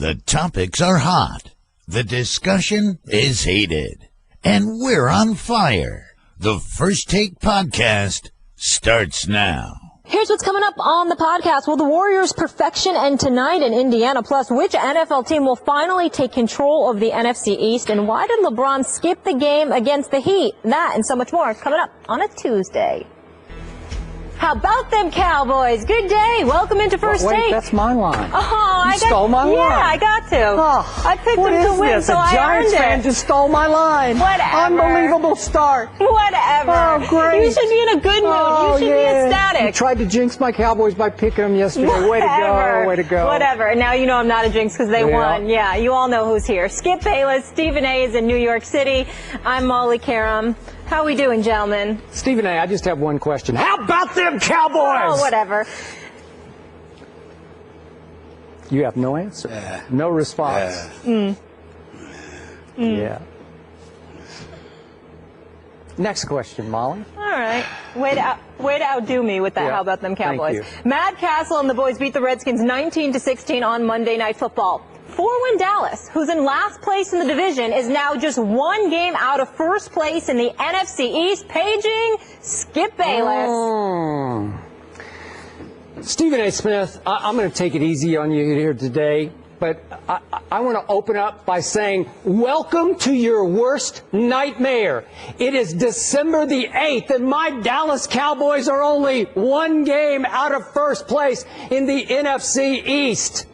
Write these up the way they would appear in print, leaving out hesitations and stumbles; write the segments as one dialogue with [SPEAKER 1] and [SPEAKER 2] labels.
[SPEAKER 1] The topics are hot. The discussion is heated. And we're on fire. The First Take Podcast starts now.
[SPEAKER 2] Here's what's coming up on the podcast. Will the Warriors' perfection end tonight in Indiana? Plus, which NFL team will finally take control of the NFC East? And why did LeBron skip the game against the Heat? That and so much more coming up on a Tuesday. How about them Cowboys? Good day. Welcome into First Take.
[SPEAKER 3] That's my line.
[SPEAKER 2] Oh,
[SPEAKER 3] you stole my line.
[SPEAKER 2] Yeah, I got to.
[SPEAKER 3] Oh,
[SPEAKER 2] I picked them to win, so I earned it.
[SPEAKER 3] A Giants fan just stole my line.
[SPEAKER 2] Whatever.
[SPEAKER 3] Unbelievable start.
[SPEAKER 2] Whatever.
[SPEAKER 3] Oh, great.
[SPEAKER 2] You should be in a good mood.
[SPEAKER 3] Oh,
[SPEAKER 2] you should be ecstatic.
[SPEAKER 3] You tried to jinx my Cowboys by picking them yesterday. Way to go. Way to go.
[SPEAKER 2] Whatever. And now you know I'm not a jinx because they won. Yeah, you all know who's here. Skip Bayless, Stephen A is in New York City. I'm Molly Karam. How we doing, gentlemen?
[SPEAKER 3] Stephen A, I just have one question. How about them Cowboys?
[SPEAKER 2] Oh, whatever.
[SPEAKER 3] You have no answer. No response. Yeah. Next question, Molly.
[SPEAKER 2] All right. Way to outdo me with that. Yeah. How about them Cowboys?
[SPEAKER 3] Thank you.
[SPEAKER 2] Matt Castle and the boys beat the Redskins 19-16 on Monday Night Football. 4-win Dallas, who's in last place in the division, is now just one game out of first place in the NFC East, paging Skip Bayless.
[SPEAKER 3] Stephen A. Smith, I'm going to take it easy on you here today, but I want to open up by saying, welcome to your worst nightmare. It is December the 8th, and my Dallas Cowboys are only one game out of first place in the NFC East.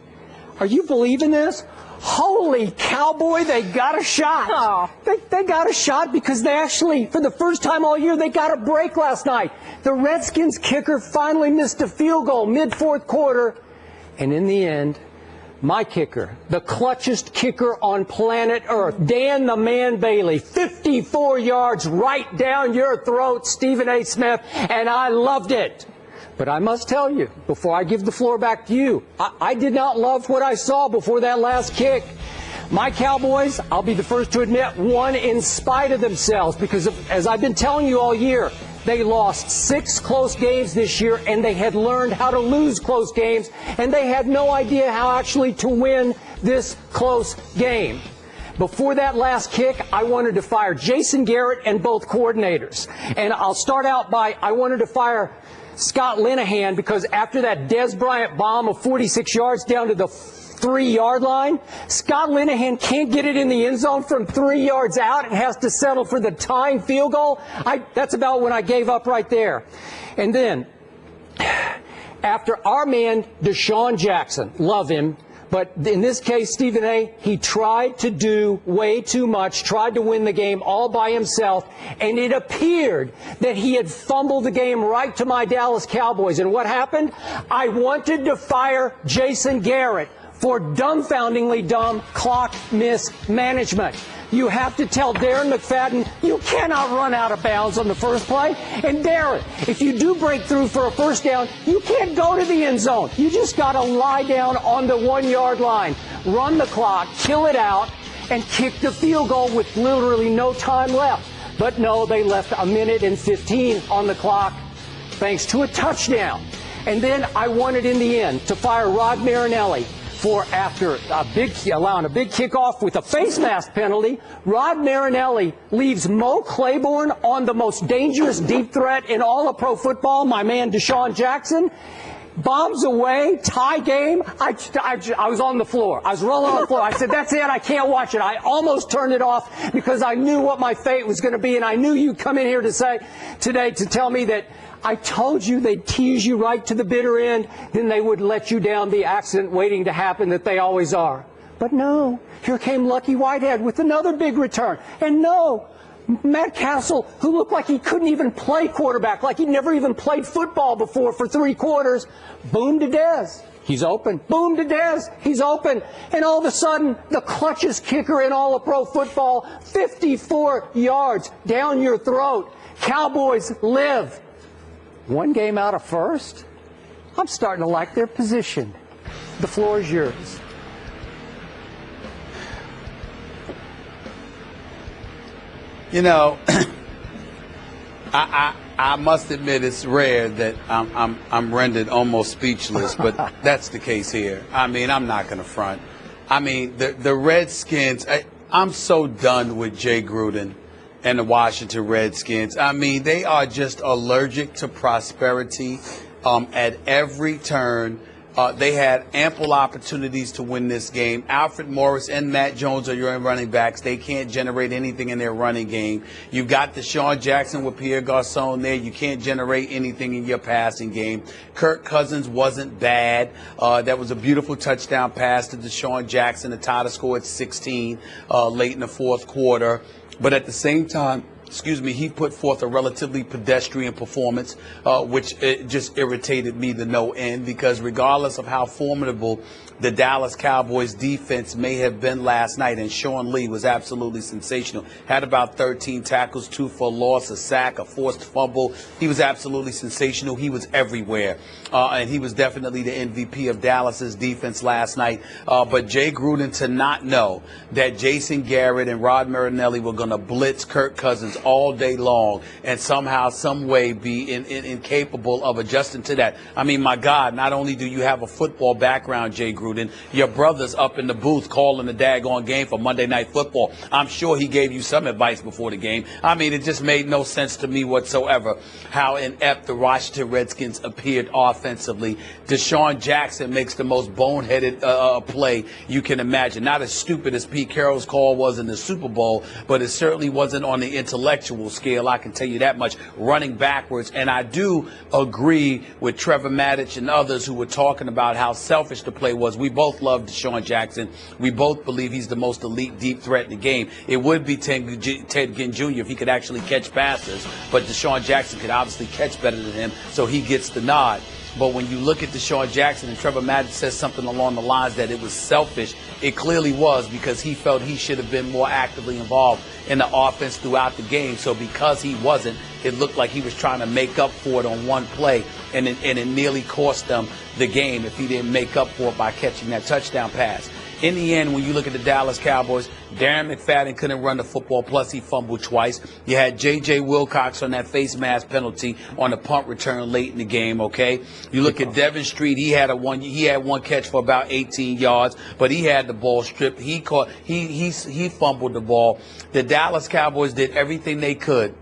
[SPEAKER 3] Are you believing this? Holy cowboy, they got a shot.
[SPEAKER 2] Oh.
[SPEAKER 3] They got a shot because they actually, for the first time all year, they got a break last night. The Redskins kicker finally missed a field goal mid-fourth quarter. And in the end, my kicker, the clutchest kicker on planet Earth, Dan the Man Bailey, 54 yards right down your throat, Stephen A. Smith, and I loved it. But I must tell you, before I give the floor back to you, I did not love what I saw before that last kick. My Cowboys, I'll be the first to admit, won in spite of themselves because, as I've been telling you all year, they lost 6 close games this year, and they had learned how to lose close games, and they had no idea how actually to win this close game. Before that last kick, I wanted to fire Jason Garrett and both coordinators. And I'll start out by I wanted to fire Scott Linehan because after that Des Bryant bomb of 46 yards down to the 3-yard line, Scott Linehan can't get it in the end zone from 3 yards out and has to settle for the tying field goal. That's about when I gave up right there. And then, after our man, Deshaun Jackson, love him, but in this case, Stephen A., he tried to do way too much, tried to win the game all by himself, and it appeared that he had fumbled the game right to my Dallas Cowboys. And what happened? I wanted to fire Jason Garrett for dumbfoundingly dumb clock mismanagement. You have to tell Darren McFadden you cannot run out of bounds on the first play. And Darren, if you do break through for a first down, you can't go to the end zone. You just got to lie down on the 1-yard line, run the clock, kill it out, and kick the field goal with literally no time left. But no, they left 1:15 on the clock thanks to a touchdown. And then I wanted in the end to fire Rod Marinelli. For after allowing a big kickoff with a face mask penalty, Rod Marinelli leaves Mo Claiborne on the most dangerous deep threat in all of pro football, my man Deshaun Jackson. Bombs away, tie game. I was on the floor. I was rolling on the floor. I said, that's it. I can't watch it. I almost turned it off because I knew what my fate was going to be, and I knew you'd come in here today to tell me that I told you they'd tease you right to the bitter end, then they would let you down, the accident waiting to happen that they always are. But no, here came Lucky Whitehead with another big return. And no, Matt Castle, who looked like he couldn't even play quarterback, like he'd never even played football before for 3 quarters, boom to Dez. He's open. Boom to Dez. He's open. And all of a sudden, the clutchest kicker in all of pro football, 54 yards down your throat. Cowboys live. 1 game out of first? I'm starting to like their position. The floor is yours.
[SPEAKER 4] You know, I must admit it's rare that I'm rendered almost speechless, but that's the case here. I mean, I'm not going to front. I mean, the Redskins, I'm so done with Jay Gruden and the Washington Redskins. I mean, they are just allergic to prosperity at every turn. They had ample opportunities to win this game. Alfred Morris and Matt Jones are your running backs. They can't generate anything in their running game. You've got Deshaun Jackson with Pierre Garçon there. You can't generate anything in your passing game. Kirk Cousins wasn't bad. That was a beautiful touchdown pass to Deshaun Jackson to tie the score at 16 late in the fourth quarter. But at the same time, he put forth a relatively pedestrian performance, which just irritated me to no end, because regardless of how formidable the Dallas Cowboys defense may have been last night, and Sean Lee was absolutely sensational. Had about 13 tackles, 2 for a loss, a sack, a forced fumble. He was absolutely sensational. He was everywhere. And he was definitely the MVP of Dallas's defense last night. But Jay Gruden to not know that Jason Garrett and Rod Marinelli were going to blitz Kirk Cousins all day long and somehow, some way be incapable of adjusting to that. I mean, my God, not only do you have a football background, Jay Gruden, your brother's up in the booth calling the daggone game for Monday Night Football. I'm sure he gave you some advice before the game. I mean, it just made no sense to me whatsoever how inept the Washington Redskins appeared offensively. Deshaun Jackson makes the most boneheaded play you can imagine. Not as stupid as Pete Carroll's call was in the Super Bowl, but it certainly wasn't on the intellectual scale, I can tell you that much, running backwards. And I do agree with Trevor Maddich and others who were talking about how selfish the play was. We both love Deshaun Jackson. We both believe he's the most elite deep threat in the game. It would be Ted Ginn Jr. if he could actually catch passes, but Deshaun Jackson could obviously catch better than him, so he gets the nod. But when you look at Deshaun Jackson and Trevor Maddich says something along the lines that it was selfish, it clearly was, because he felt he should have been more actively involved in the offense throughout the game. So because he wasn't, it looked like he was trying to make up for it on one play, and it nearly cost them the game if he didn't make up for it by catching that touchdown pass. In the end, when you look at the Dallas Cowboys, Darren McFadden couldn't run the football, plus he fumbled twice. You had J.J. Wilcox on that face mask penalty on the punt return late in the game, okay? You look at Devin Street, he had one catch for about 18 yards, but he had the ball stripped. He fumbled the ball. The Dallas Cowboys did everything they could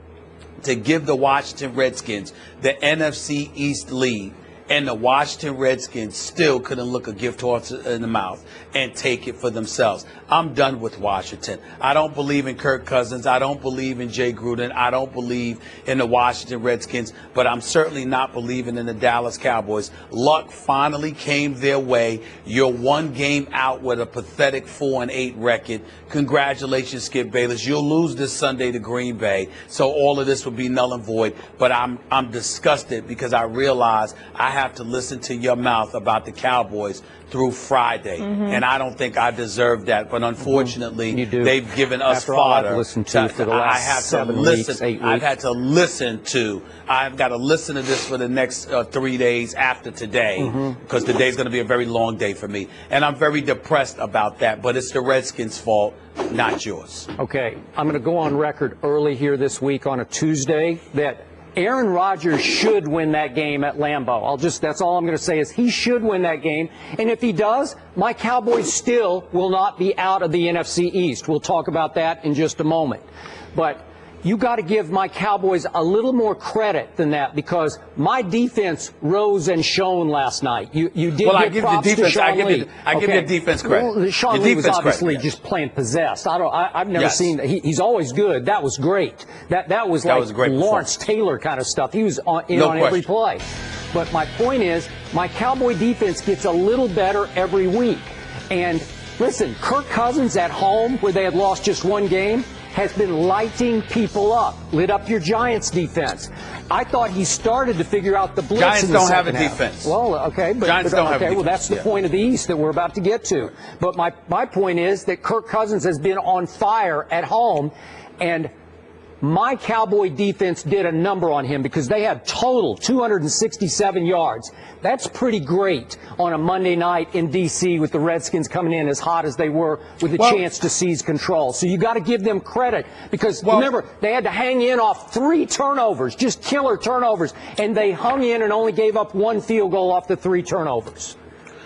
[SPEAKER 4] to give the Washington Redskins the NFC East lead. And the Washington Redskins still couldn't look a gift horse in the mouth and take it for themselves. I'm done with Washington. I don't believe in Kirk Cousins. I don't believe in Jay Gruden. I don't believe in the Washington Redskins. But I'm certainly not believing in the Dallas Cowboys. Luck finally came their way. You're one game out with a pathetic 4-8 record. Congratulations, Skip Bayless. You'll lose this Sunday to Green Bay. So all of this will be null and void. But I'm disgusted because I realize I have to listen to your mouth about the Cowboys through Friday, and I don't think I deserve that. But unfortunately, they've given us fodder. I have to listen. I've got to listen to this for the next 3 days after today, because today's going to be a very long day for me, and I'm very depressed about that. But it's the Redskins' fault, not yours.
[SPEAKER 3] Okay, I'm going to go on record early here this week on a Tuesday that Aaron Rodgers should win that game at Lambeau. That's all I'm going to say is he should win that game. And if he does, my Cowboys still will not be out of the NFC East. We'll talk about that in just a moment. But you got to give my Cowboys a little more credit than that, because my defense rose and shone last night. You did give props to Sean Lee.
[SPEAKER 4] I give you defense credit.
[SPEAKER 3] Well, Sean Lee was obviously just playing possessed. I've never seen that. He's always good. That was great. That was like Lawrence Taylor kind of stuff. He was on every play. But my point is, my Cowboy defense gets a little better every week. And listen, Kirk Cousins at home, where they had lost just one game, has been lighting people up, lit up your Giants defense. I thought he started to figure out the blitz.
[SPEAKER 4] Giants don't have a defense.
[SPEAKER 3] Well, okay, but
[SPEAKER 4] Giants don't have a defense.
[SPEAKER 3] Well, that's the point of the East that we're about to get to. But my point is that Kirk Cousins has been on fire at home, and my Cowboy defense did a number on him, because they had total 267 yards. That's pretty great on a Monday night in D.C. with the Redskins coming in as hot as they were, with a chance to seize control. So you got to give them credit, because remember, they had to hang in off 3 turnovers, just killer turnovers, and they hung in and only gave up 1 field goal off the 3 turnovers.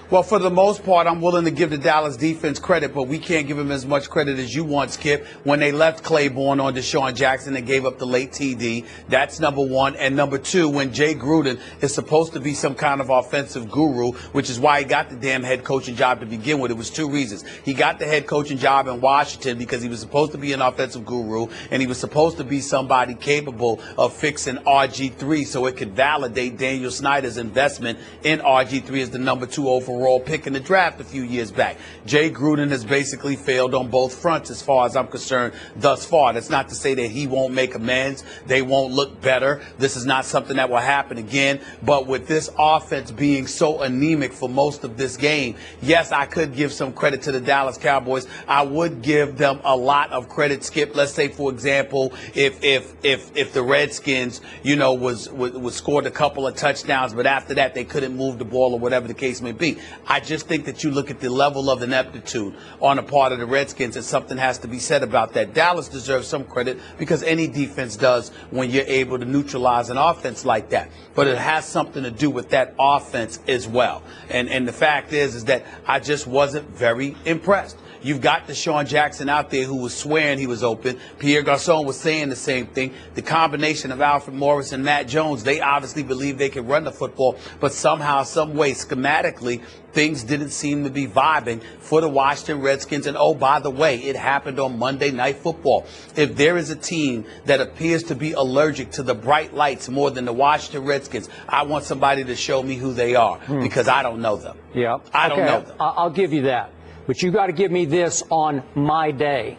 [SPEAKER 4] Well, for the most part, I'm willing to give the Dallas defense credit, but we can't give them as much credit as you want, Skip. When they left Claiborne on Deshaun Jackson and gave up the late TD, that's number one. And number two, when Jay Gruden is supposed to be some kind of offensive guru, which is why he got the damn head coaching job to begin with. It was two reasons. He got the head coaching job in Washington because he was supposed to be an offensive guru, and he was supposed to be somebody capable of fixing RG3 so it could validate Daniel Snyder's investment in RG3 as the number 2 overall pick in the draft a few years back. Jay Gruden has basically failed on both fronts as far as I'm concerned thus far. That's not to say that he won't make amends. They won't look better. This is not something that will happen again. But with this offense being so anemic for most of this game, yes, I could give some credit to the Dallas Cowboys. I would give them a lot of credit, Skip. Let's say, for example, if the Redskins, was scored a couple of touchdowns, but after that they couldn't move the ball or whatever the case may be. I just think that you look at the level of ineptitude on the part of the Redskins, and something has to be said about that. Dallas deserves some credit because any defense does when you're able to neutralize an offense like that. But it has something to do with that offense as well. And the fact is that I just wasn't very impressed. You've got Deshaun Jackson out there who was swearing he was open. Pierre Garçon was saying the same thing. The combination of Alfred Morris and Matt Jones, they obviously believe they can run the football, but somehow, some way, schematically, things didn't seem to be vibing for the Washington Redskins. And, oh, by the way, it happened on Monday Night Football. If there is a team that appears to be allergic to the bright lights more than the Washington Redskins, I want somebody to show me who they are because I don't know them.
[SPEAKER 3] Yeah.
[SPEAKER 4] I don't know them.
[SPEAKER 3] I'll give you that. But you got to give me this on my day.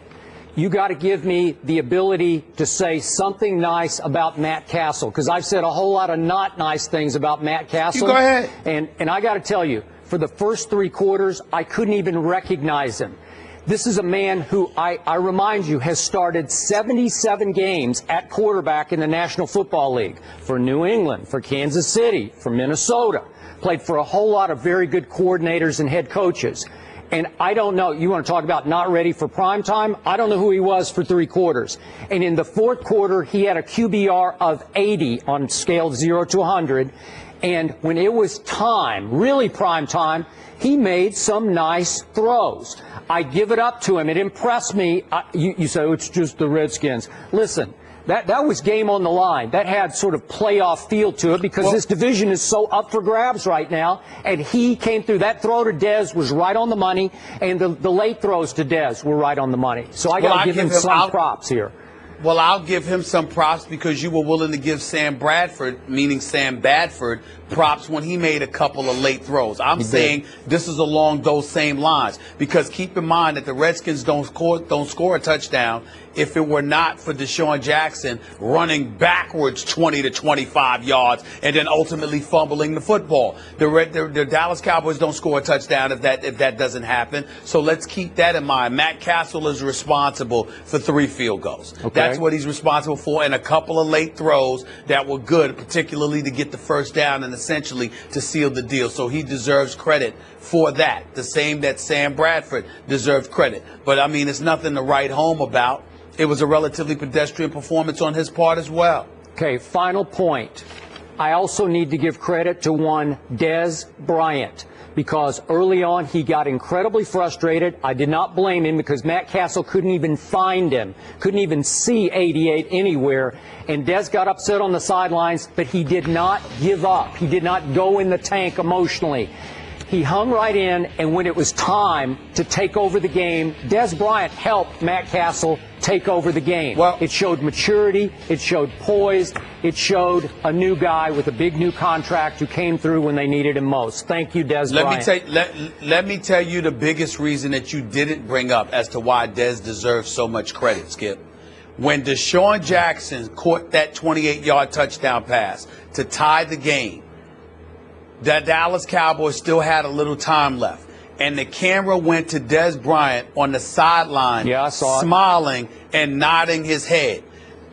[SPEAKER 3] You got to give me the ability to say something nice about Matt Castle, because I've said a whole lot of not nice things about Matt Castle.
[SPEAKER 4] You go ahead.
[SPEAKER 3] And I got to tell you, for the first 3 quarters, I couldn't even recognize him. This is a man who, I remind you, has started 77 games at quarterback in the National Football League for New England, for Kansas City, for Minnesota. Played for a whole lot of very good coordinators and head coaches. And I don't know, you want to talk about not ready for prime time? I don't know who he was for 3 quarters. And in the 4th quarter, he had a QBR of 80 on scale of 0 to 100. And when it was time, really prime time, he made some nice throws. I give it up to him. It impressed me. You say, oh, it's just the Redskins. Listen. That was game on the line. That had sort of playoff feel to it because this division is so up for grabs right now. And he came through. That throw to Dez was right on the money, and the late throws to Dez were right on the money. So I got to give him some props here.
[SPEAKER 4] Well, I'll give him some props because you were willing to give Sam Bradford, meaning Sam Badford, props when he made a couple of late throws. I'm saying this is along those same lines because keep in mind that the Redskins don't score a touchdown if it were not for Deshaun Jackson running backwards 20 to 25 yards and then ultimately fumbling the football. The Dallas Cowboys don't score a touchdown if that doesn't happen. So let's keep that in mind. Matt Castle is responsible for 3 field goals.
[SPEAKER 3] Okay.
[SPEAKER 4] That's what he's responsible for, and a couple of late throws that were good, particularly to get the first down and essentially to seal the deal. So he deserves credit for that, the same that Sam Bradford deserved credit. But, I mean, it's nothing to write home about. It was a relatively pedestrian performance on his part as well.
[SPEAKER 3] Okay, final point. I also need to give credit to one Dez Bryant because early on he got incredibly frustrated. I did not blame him because Matt Castle couldn't even find him, couldn't even see 88 anywhere. And Dez got upset on the sidelines, but he did not give up. He did not go in the tank emotionally. He hung right in, and when it was time to take over the game, Dez Bryant helped Matt Castle take over the game. Well, it showed maturity, it showed poise, it showed a new guy with a big new contract who came through when they needed him most. Thank you, Dez Bryant.
[SPEAKER 4] Let me tell you the biggest reason that you didn't bring up as to why Dez deserves so much credit, Skip. When Deshaun Jackson caught that 28-yard touchdown pass to tie the game, the Dallas Cowboys still had a little time left. And the camera went to Dez Bryant on the sideline, smiling and nodding his head.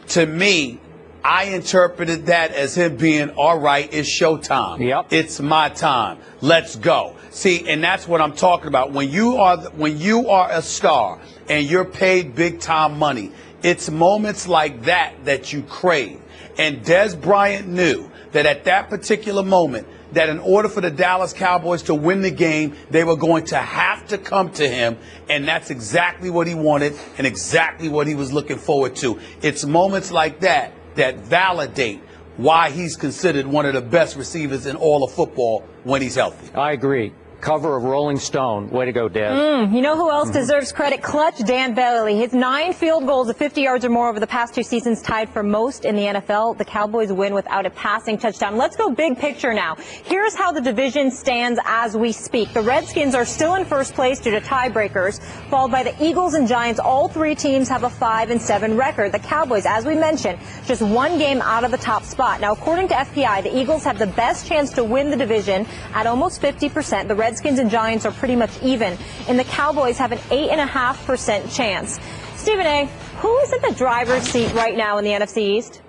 [SPEAKER 4] To me, I interpreted that as him being, all right, it's showtime.
[SPEAKER 3] Yep.
[SPEAKER 4] It's my time. Let's go. See, and that's what I'm talking about. When you are a star and you're paid big time money, it's moments like that that you crave. And Dez Bryant knew that at that particular moment, that in order for the Dallas Cowboys to win the game, they were going to have to come to him, and that's exactly what he wanted and exactly what he was looking forward to. It's moments like that that validate why he's considered one of the best receivers in all of football when he's healthy.
[SPEAKER 3] I agree. Cover of Rolling Stone. Way to go, Dad.
[SPEAKER 2] You know who else deserves credit? Clutch Dan Bailey. His 9 field goals of 50 yards or more over the past 2 seasons tied for most in the NFL. The Cowboys win without a passing touchdown. Let's go big picture now. Here's how the division stands as we speak. The Redskins are still in first place due to tiebreakers, followed by the Eagles and Giants. All 3 teams have a 5-7 record. The Cowboys, as we mentioned, just 1 game out of the top spot. Now, according to FPI, the Eagles have the best chance to win the division at almost 50%. The Redskins and Giants are pretty much even, and the Cowboys have an 8.5% chance. Stephen A., who is in the driver's seat right now in the NFC East?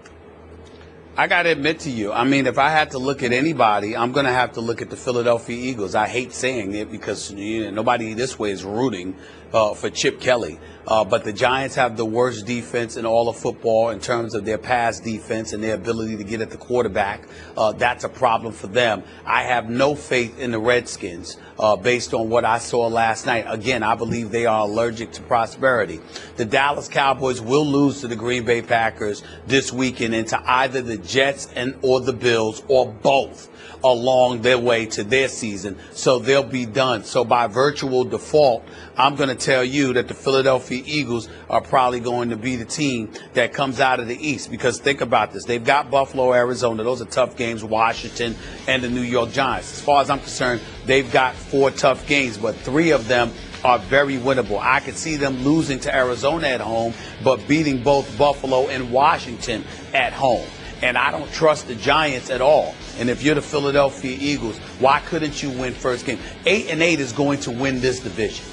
[SPEAKER 4] I got to admit to you, I mean, if I had to look at anybody, I'm going to have to look at the Philadelphia Eagles. I hate saying it because nobody this way is rooting for Chip Kelly. But the Giants have the worst defense in all of football in terms of their pass defense and their ability to get at the quarterback. That's a problem for them. I have no faith in the Redskins based on what I saw last night. Again, I believe they are allergic to prosperity. The Dallas Cowboys will lose to the Green Bay Packers this weekend and to either the Jets or the Bills or both along their way to their season, so they'll be done. So by virtual default, I'm going to tell you that the Philadelphia Eagles are probably going to be the team that comes out of the East, because think about this. They've got Buffalo, Arizona. Those are tough games, Washington, and the New York Giants. As far as I'm concerned, they've got 4 tough games, but 3 of them are very winnable. I could see them losing to Arizona at home, but beating both Buffalo and Washington at home. And I don't trust the Giants at all. And if you're the Philadelphia Eagles, why couldn't you win first game? 8-8 is going to win this division.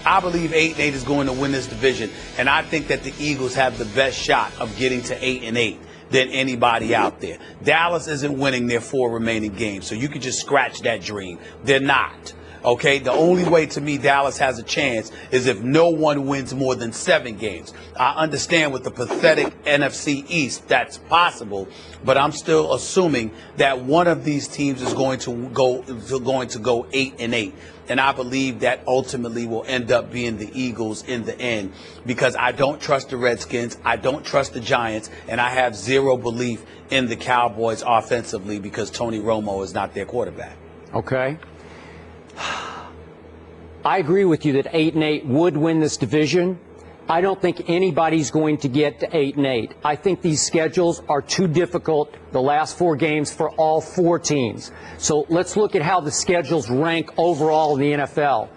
[SPEAKER 4] I believe 8-8 is going to win this division. And I think that the Eagles have the best shot of getting to 8-8 than anybody out there. Dallas isn't winning their 4 remaining games, so you can just scratch that dream. They're not. Okay, the only way to me Dallas has a chance is if no one wins more than 7 games. I understand with the pathetic NFC East that's possible, but I'm still assuming that one of these teams is going to go 8-8, and I believe that ultimately will end up being the Eagles in the end, because I don't trust the Redskins, I don't trust the Giants, and I have zero belief in the Cowboys offensively because Tony Romo is not their quarterback.
[SPEAKER 3] Okay. I agree with you that 8-8 would win this division. I don't think anybody's going to get to 8-8. I think these schedules are too difficult, the last 4 games, for all 4 teams. So let's look at how the schedules rank overall in the NFL.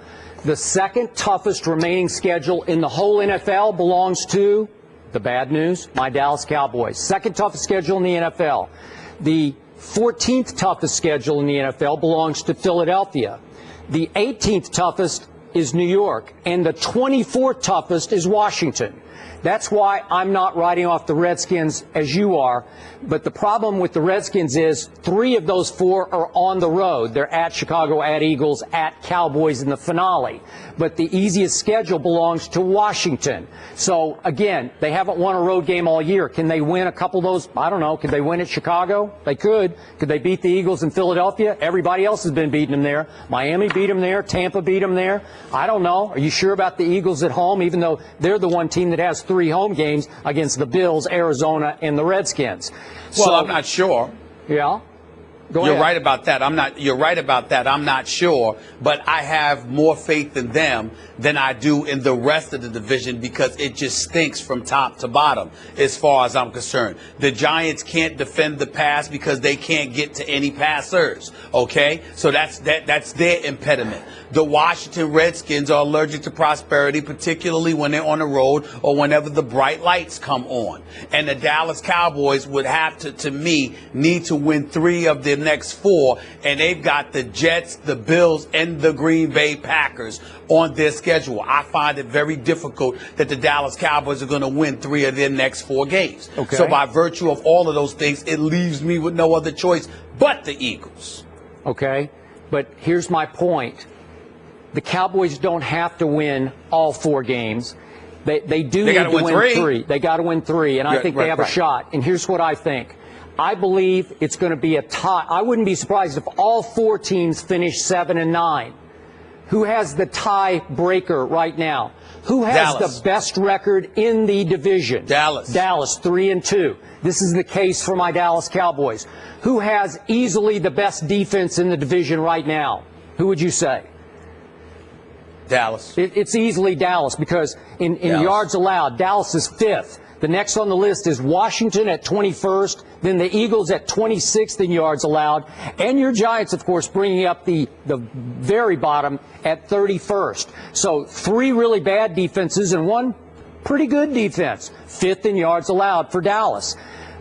[SPEAKER 3] The second toughest remaining schedule in the whole NFL belongs to, the bad news, my Dallas Cowboys. Second toughest schedule in the NFL. The 14th toughest schedule in the NFL belongs to Philadelphia. The 18th toughest is New York, and the 24th toughest is Washington. That's why I'm not writing off the Redskins as you are. But the problem with the Redskins is 3 of those 4 are on the road. They're at Chicago, at Eagles, at Cowboys in the finale. But the easiest schedule belongs to Washington. So, again, they haven't won a road game all year. Can they win a couple of those? I don't know. Could they win at Chicago? They could. Could they beat the Eagles in Philadelphia? Everybody else has been beating them there. Miami beat them there. Tampa beat them there. I don't know. Are you sure about the Eagles at home, even though they're the one team that has 3 home games against the Bills, Arizona, and the Redskins?
[SPEAKER 4] Well, I'm not sure.
[SPEAKER 3] Yeah.
[SPEAKER 4] You're right about that. You're right about that. I'm not sure, but I have more faith in them than I do in the rest of the division because it just stinks from top to bottom as far as I'm concerned. The Giants can't defend the pass because they can't get to any passers. Okay? So that's their impediment. The Washington Redskins are allergic to prosperity, particularly when they're on the road or whenever the bright lights come on. And the Dallas Cowboys would have to me, need to win 3 of their next 4, and they've got the Jets, the Bills, and the Green Bay Packers on their schedule. I find it very difficult that the Dallas Cowboys are going to win 3 of their next 4 games. Okay. So by virtue of all of those things, it leaves me with no other choice but the Eagles.
[SPEAKER 3] Okay, but here's my point. The Cowboys don't have to win all 4 games. They do need to win 3. They got to win 3, and I think they have a shot. And here's what I think. I believe it's going to be a tie. I wouldn't be surprised if all 4 teams finish 7-9. Who has the tiebreaker right now? Who has
[SPEAKER 4] Dallas.
[SPEAKER 3] the best record in the division?
[SPEAKER 4] Dallas.
[SPEAKER 3] Dallas, 3-2. This is the case for my Dallas Cowboys. Who has easily the best defense in the division right now? Who would you say?
[SPEAKER 4] Dallas.
[SPEAKER 3] It's easily Dallas because in yards allowed, Dallas is 5th. The next on the list is Washington at 21st, then the Eagles at 26th in yards allowed, and your Giants, of course, bringing up the very bottom at 31st. So 3 really bad defenses and 1 pretty good defense, 5th in yards allowed for Dallas.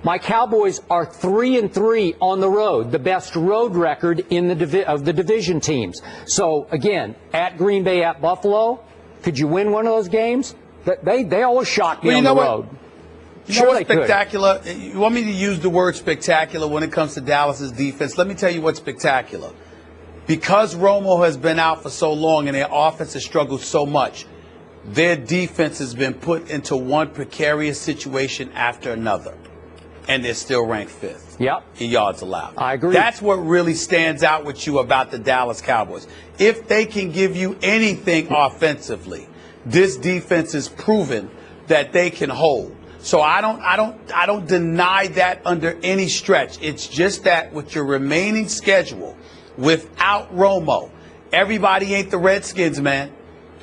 [SPEAKER 3] My Cowboys are 3-3 on the road, the best road record in of the division teams. So again, at Green Bay, at Buffalo, could you win one of those games? They always shock me on the road.
[SPEAKER 4] You know what's spectacular? You want me to use the word spectacular when it comes to Dallas's defense? Let me tell you what's spectacular. Because Romo has been out for so long and their offense has struggled so much, their defense has been put into one precarious situation after another. And they're still ranked 5th in yards allowed.
[SPEAKER 3] I agree.
[SPEAKER 4] That's what really stands out with you about the Dallas Cowboys. If they can give you anything offensively, this defense is proven that they can hold. So I don't deny that under any stretch. It's just that with your remaining schedule, without Romo, everybody ain't the Redskins, man.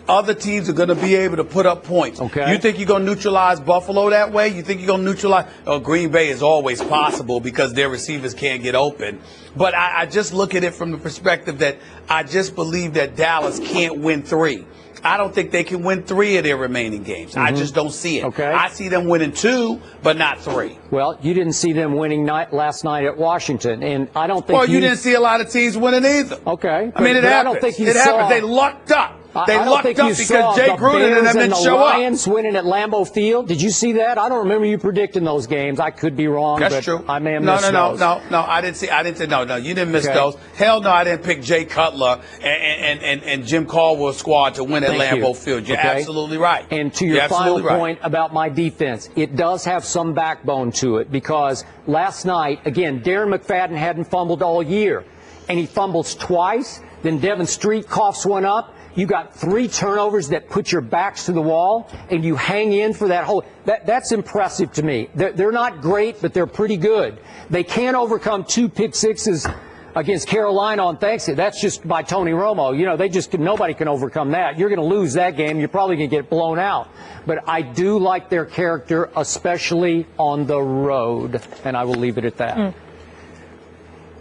[SPEAKER 4] Other teams are going to be able to put up points.
[SPEAKER 3] Okay.
[SPEAKER 4] You think you're going to neutralize Buffalo that way? You think you're going to neutralize? Oh, Green Bay is always possible because their receivers can't get open. But I just look at it from the perspective that I just believe that Dallas can't win 3. I don't think they can win 3 of their remaining games. I just don't see it.
[SPEAKER 3] Okay.
[SPEAKER 4] I see them winning 2, but not 3.
[SPEAKER 3] Well, you didn't see them winning last night at Washington, and I don't think.
[SPEAKER 4] Well, you didn't see a lot of teams winning either.
[SPEAKER 3] Okay.
[SPEAKER 4] I mean, it happens.
[SPEAKER 3] I don't think you
[SPEAKER 4] it
[SPEAKER 3] saw.
[SPEAKER 4] happens. They lucked up. They
[SPEAKER 3] I don't
[SPEAKER 4] lucked
[SPEAKER 3] think
[SPEAKER 4] up
[SPEAKER 3] you
[SPEAKER 4] because
[SPEAKER 3] saw
[SPEAKER 4] Jay
[SPEAKER 3] the
[SPEAKER 4] Gruden and them didn't show up.
[SPEAKER 3] the Lions winning at Lambeau Field. Did you see that? I don't remember you predicting those games. I could be wrong.
[SPEAKER 4] That's
[SPEAKER 3] but
[SPEAKER 4] true.
[SPEAKER 3] I may have missed those.
[SPEAKER 4] No. I didn't say. No. You didn't miss those. Hell no, I didn't pick Jay Cutler and Jim Caldwell's squad to win at Lambeau Field. You're absolutely right.
[SPEAKER 3] And to your final point about my defense, it does have some backbone to it because last night, again, Darren McFadden hadn't fumbled all year, and he fumbles twice. Then Devin Street coughs one up. You got 3 turnovers that put your backs to the wall, and you hang in for that whole. That's impressive to me. They're not great, but they're pretty good. They can't overcome 2 pick sixes against Carolina on Thanksgiving. That's just by Tony Romo. You know, nobody can overcome that. You're going to lose that game. You're probably going to get blown out. But I do like their character, especially on the road, and I will leave it at that.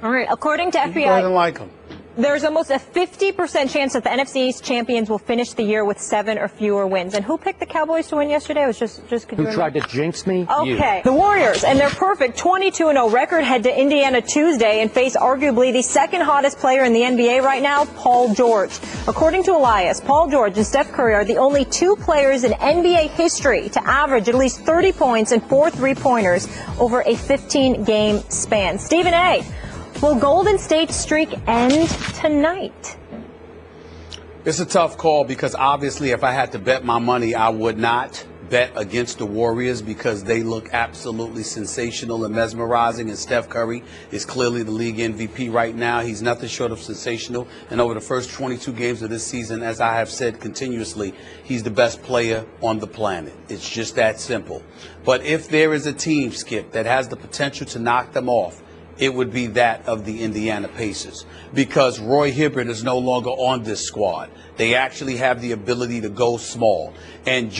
[SPEAKER 2] All right. According to FBI,
[SPEAKER 4] I don't like them.
[SPEAKER 2] There's almost a 50% chance that the NFC East champions will finish the year with 7 or fewer wins. And who picked the Cowboys to win yesterday? It was just
[SPEAKER 3] who tried to jinx me?
[SPEAKER 2] Okay.
[SPEAKER 3] You.
[SPEAKER 2] The Warriors and their perfect 22-0 record head to Indiana Tuesday and face arguably the second hottest player in the NBA right now, Paul George. According to Elias, Paul George and Steph Curry are the only 2 players in NBA history to average at least 30 points and 4 3-pointers over a 15-game span. Stephen A., will Golden State's streak end tonight?
[SPEAKER 4] It's a tough call because obviously if I had to bet my money, I would not bet against the Warriors because they look absolutely sensational and mesmerizing, and Steph Curry is clearly the league MVP right now. He's nothing short of sensational, and over the first 22 games of this season, as I have said continuously, he's the best player on the planet. It's just that simple. But if there is a team, Skip, that has the potential to knock them off, it would be that of the Indiana Pacers because Roy Hibbert is no longer on this squad. They actually have the ability to go small. And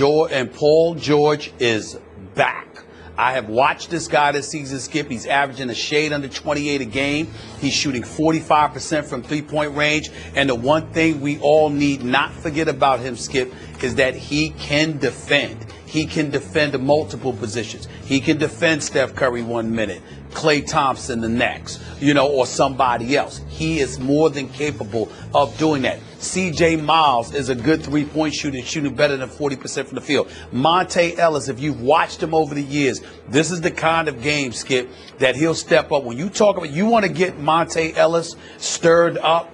[SPEAKER 4] Paul George is back. I have watched this guy this season, Skip. He's averaging a shade under 28 a game. He's shooting 45% from three-point range. And the one thing we all need not forget about him, Skip, is that he can defend. He can defend multiple positions. He can defend Steph Curry 1 minute, Klay Thompson the next, or somebody else. He is more than capable of doing that. C.J. Miles is a good three-point shooter, shooting better than 40% from the field. Monte Ellis, if you've watched him over the years, this is the kind of game, Skip, that he'll step up. When you talk about, you want to get Monte Ellis stirred up,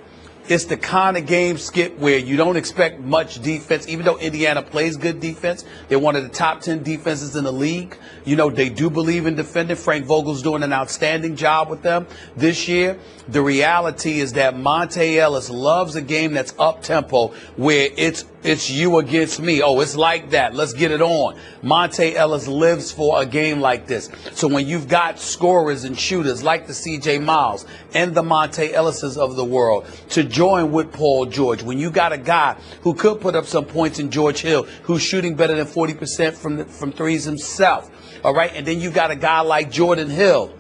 [SPEAKER 4] It's the kind of game, Skip, where you don't expect much defense. Even though Indiana plays good defense, they're one of the top 10 defenses in the league. You know, they do believe in defending. Frank Vogel's doing an outstanding job with them this year. The reality is that Monte Ellis loves a game that's up-tempo, where it's you against me. Oh, it's like that. Let's get it on. Monte Ellis lives for a game like this. So when you've got scorers and shooters like the C.J. Miles and the Monte Ellises of the world to join with Paul George, when you got a guy who could put up some points in George Hill, who's shooting better than 40% from threes himself, all right, and then you got a guy like Jordan Hill,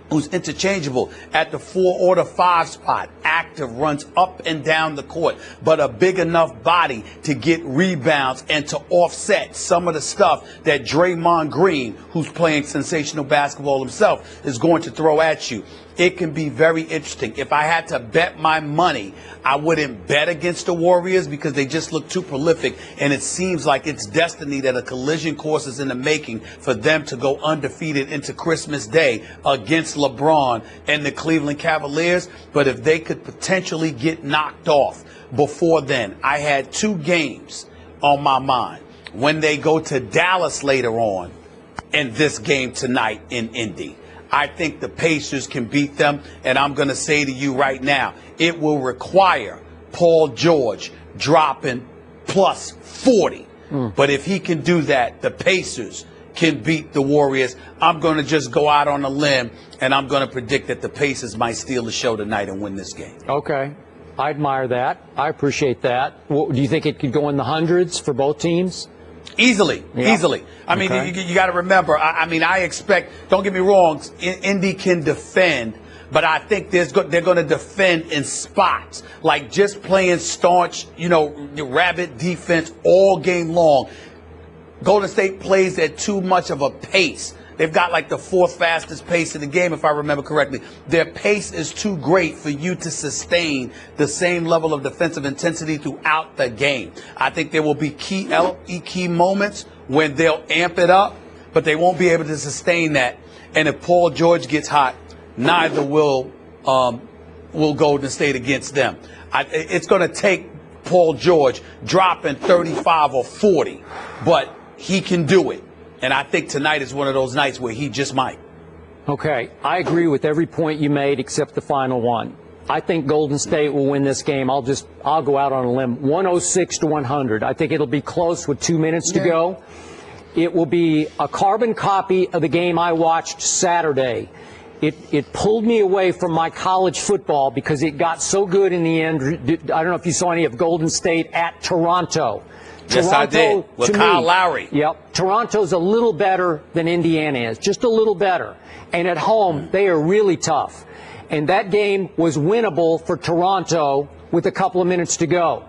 [SPEAKER 4] who's interchangeable at the 4 or the 5 spot, active, runs up and down the court, but a big enough body to get rebounds and to offset some of the stuff that Draymond Green, who's playing sensational basketball himself, is going to throw at you. It can be very interesting. If I had to bet my money, I wouldn't bet against the Warriors because they just look too prolific, and it seems like it's destiny that a collision course is in the making for them to go undefeated into Christmas Day against LeBron and the Cleveland Cavaliers. But if they could potentially get knocked off before then, I had 2 games on my mind. When they go to Dallas later on and this game tonight in Indy, I think the Pacers can beat them, and I'm going to say to you right now, it will require Paul George dropping plus 40. But if he can do that, the Pacers can beat the Warriors. I'm going to just go out on a limb, and I'm going to predict that the Pacers might steal the show tonight and win this game.
[SPEAKER 3] Okay. I admire that. I appreciate that. Do you think it could go in the hundreds for both teams?
[SPEAKER 4] Easily. I mean, you got to remember, I expect, don't get me wrong, Indy can defend, but I think they're going to defend in spots, like just playing staunch, rabid defense all game long. Golden State plays at too much of a pace. They've got like the 4th fastest pace in the game, if I remember correctly. Their pace is too great for you to sustain the same level of defensive intensity throughout the game. I think there will be key moments when they'll amp it up, but they won't be able to sustain that. And if Paul George gets hot, neither will Golden State against them. It's going to take Paul George dropping 35 or 40, but he can do it. And I think tonight is one of those nights where he just might.
[SPEAKER 3] Okay, I agree with every point you made except the final one. I think Golden State will win this game. I'll go out on a limb. 106-100. I think it'll be close with 2 minutes to go. It will be a carbon copy of the game I watched Saturday. It pulled me away from my college football because it got so good in the end. I don't know if you saw any of Golden State at Toronto.
[SPEAKER 4] Yes, I did. With Kyle Lowry.
[SPEAKER 3] Yep. Toronto's a little better than Indiana is. Just a little better. And at home, they are really tough. And that game was winnable for Toronto with a couple of minutes to go.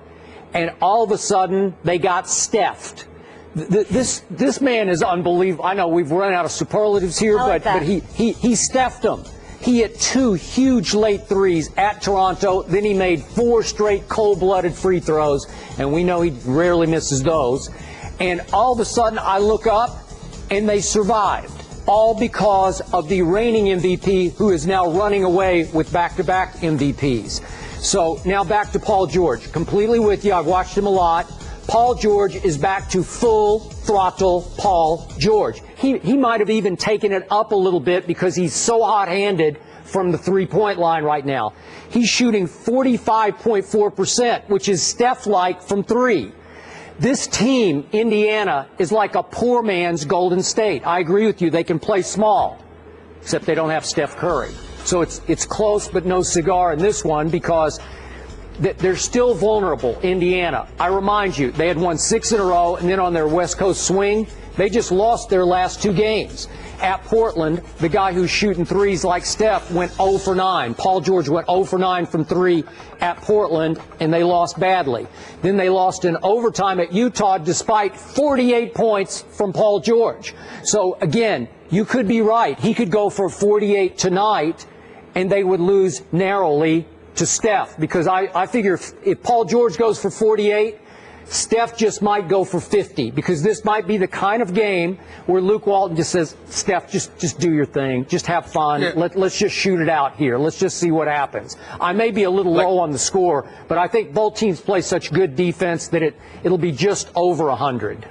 [SPEAKER 3] And all of a sudden, they got Stephed. This man is unbelievable. I know we've run out of superlatives here, but he Stephed them. He hit 2 huge late threes at Toronto. Then he made 4 straight cold-blooded free throws, and we know he rarely misses those. And all of a sudden, I look up, and they survived, all because of the reigning MVP, who is now running away with back-to-back MVPs. So now back to Paul George. Completely with you. I've watched him a lot. Paul George is back to full throttle Paul George. He might have even taken it up a little bit because he's so hot-handed from the three-point line right now. He's shooting 45.4%, which is Steph-like from 3. This team, Indiana, is like a poor man's Golden State. I agree with you. They can play small, except they don't have Steph Curry. So it's close but no cigar in this one because they're still vulnerable, Indiana. I remind you, they had won 6 in a row, and then on their West Coast swing, they just lost their last 2 games. At Portland, the guy who's shooting threes like Steph went 0 for 9. Paul George went 0 for 9 from 3 at Portland, and they lost badly. Then they lost in overtime at Utah despite 48 points from Paul George. So, again, you could be right. He could go for 48 tonight, and they would lose narrowly to Steph, because I figure if Paul George goes for 48, Steph just might go for 50 because this might be the kind of game where Luke Walton just says, Steph, just do your thing. Just have fun.
[SPEAKER 4] Yeah.
[SPEAKER 3] Let's just shoot it out here. Let's just see what happens. I may be a little low on the score, but I think both teams play such good defense that it'll be just over 100.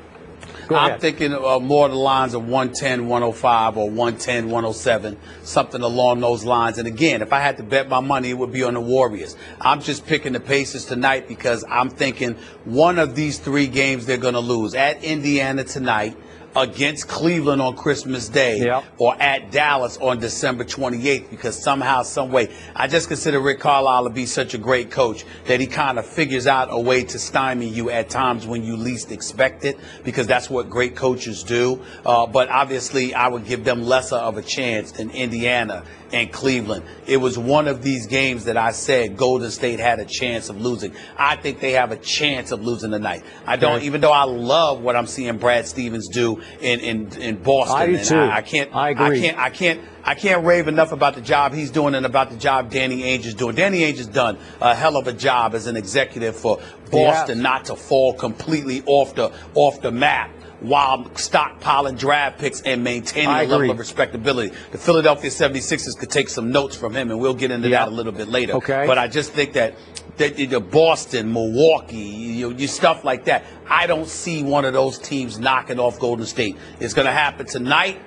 [SPEAKER 4] I'm thinking more of the lines of 110, 105 or 110, 107, something along those lines. And again, if I had to bet my money, it would be on the Warriors. I'm just picking the Pacers tonight because I'm thinking one of these three games they're going to lose. At Indiana tonight, against Cleveland on Christmas Day, or at Dallas on December 28th, because somehow, some way, I just consider Rick Carlisle to be such a great coach that he kind of figures out a way to stymie you at times when you least expect it, because that's what great coaches do. But obviously, I would give them lesser of a chance than Indiana and Cleveland. It was one of these games that I said Golden State had a chance of losing. I think they have a chance of losing tonight. I don't, even though I love what I'm seeing Brad Stevens do in Boston.
[SPEAKER 3] I do too.
[SPEAKER 4] I agree. I can't rave enough about the job he's doing and about the job Danny Ainge is doing. Danny Ainge has done a hell of a job as an executive for Boston not to fall completely off the map, while stockpiling draft picks and maintaining a level of respectability. The Philadelphia 76ers could take some notes from him, and we'll get into that a little bit later.
[SPEAKER 3] Okay.
[SPEAKER 4] But I just think that the Boston, Milwaukee, you stuff like that, I don't see one of those teams knocking off Golden State. It's going to happen tonight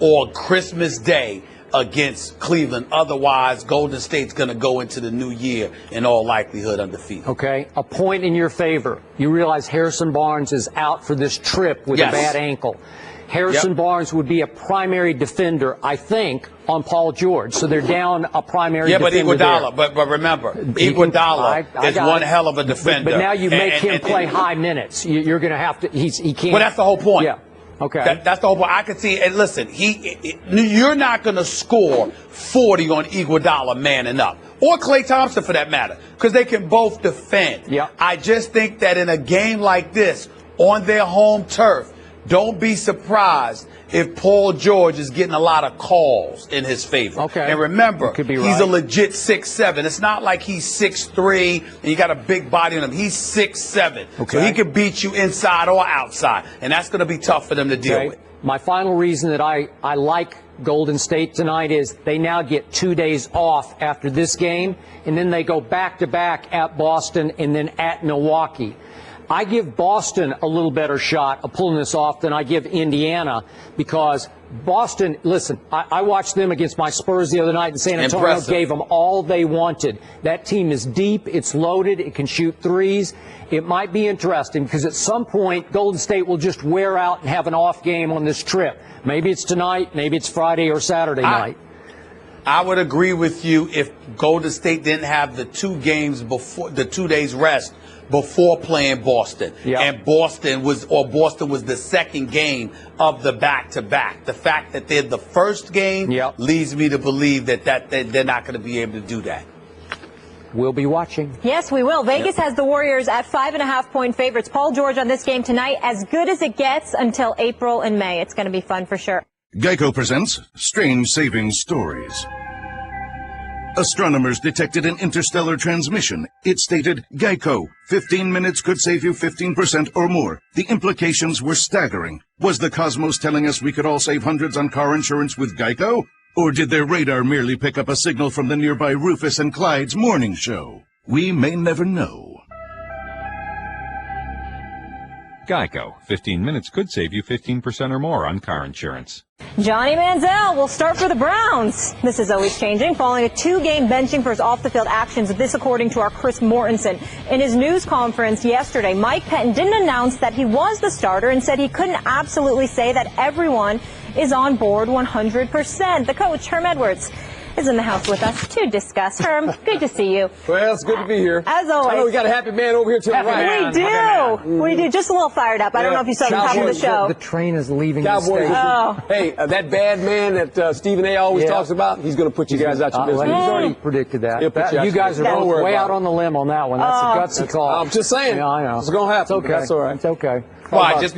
[SPEAKER 4] or Christmas Day against Cleveland. Otherwise, Golden State's going to go into the new year in all likelihood undefeated.
[SPEAKER 3] Okay, a point in your favor. You realize Harrison Barnes is out for this trip with a bad ankle. Harrison Barnes would be a primary defender, I think, on Paul George. So they're down a primary defender.
[SPEAKER 4] But Iguodala, but remember, Iguodala is one hell of a defender.
[SPEAKER 3] But now you make him play high minutes. You're going to have to, he can't.
[SPEAKER 4] Well, that's the whole point.
[SPEAKER 3] Yeah. Okay.
[SPEAKER 4] That's the whole point. I can see, and listen, you're not going to score 40 on Iguodala manning up, or Klay Thompson for that matter, because they can both defend.
[SPEAKER 3] Yeah.
[SPEAKER 4] I just think that in a game like this, on their home turf, don't be surprised if Paul George is getting a lot of calls in his favor.
[SPEAKER 3] Okay.
[SPEAKER 4] And remember,
[SPEAKER 3] could be
[SPEAKER 4] he's a legit 6'7". It's not like he's 6'3" and you got a big body on him. He's 6'7".
[SPEAKER 3] Okay.
[SPEAKER 4] So he can beat you inside or outside. And that's going to be tough for them to deal with.
[SPEAKER 3] My final reason that I like Golden State tonight is they now get 2 days off after this game, and then they go back-to-back at Boston and then at Milwaukee. I give Boston a little better shot of pulling this off than I give Indiana, because Boston, listen, I watched them against my Spurs the other night, and San Antonio gave them all they wanted. That team is deep, it's loaded, it can shoot threes. It might be interesting because at some point Golden State will just wear out and have an off game on this trip. Maybe it's tonight, maybe it's Friday or Saturday night.
[SPEAKER 4] I would agree with you if Golden State didn't have the 2 games before, the 2 days rest before playing Boston. And Boston was the second game of the back-to-back. The fact that they're the first game leads me to believe that they're not going to be able to do that.
[SPEAKER 3] We'll be watching.
[SPEAKER 2] Yes, we will. Vegas has the Warriors at 5.5-point favorites. Paul George on this game tonight, as good as it gets until April and May. It's going to be fun for sure.
[SPEAKER 5] Geico presents Strange Savings Stories. Astronomers detected an interstellar transmission. It stated, Geico, 15 minutes could save you 15% or more. The implications were staggering. Was the cosmos telling us we could all save hundreds on car insurance with Geico? Or did their radar merely pick up a signal from the nearby Rufus and Clyde's morning show? We may never know.
[SPEAKER 6] Geico. 15 minutes could save you 15% or more on car insurance.
[SPEAKER 2] Johnny Manziel will start for the Browns. This is always changing, following a 2-game benching for his off-the-field actions. This according to our Chris Mortensen. In his news conference yesterday, Mike Pettin didn't announce that he was the starter and said he couldn't absolutely say that everyone is on board 100%. The coach, Herm Edwards, is in the house with us to discuss. Herm, good to see you.
[SPEAKER 7] Well, it's good to be here.
[SPEAKER 2] As always.
[SPEAKER 7] I know we got a happy man over here to the right.
[SPEAKER 2] We do. We do. Just a little fired up. I don't know if you saw the top of the show.
[SPEAKER 3] The train is leaving
[SPEAKER 7] Cowboys.
[SPEAKER 3] the station.
[SPEAKER 7] Hey, that bad man that Stephen A. always talks about, he's going to put you guys out your business.
[SPEAKER 3] He's already predicted that.
[SPEAKER 7] You
[SPEAKER 3] guys are way out on the limb on that one. That's a gutsy call.
[SPEAKER 7] I'm just saying.
[SPEAKER 3] Yeah, I know.
[SPEAKER 7] It's going to happen.
[SPEAKER 3] It's okay.
[SPEAKER 7] That's all right.
[SPEAKER 3] It's okay.
[SPEAKER 4] Why? Just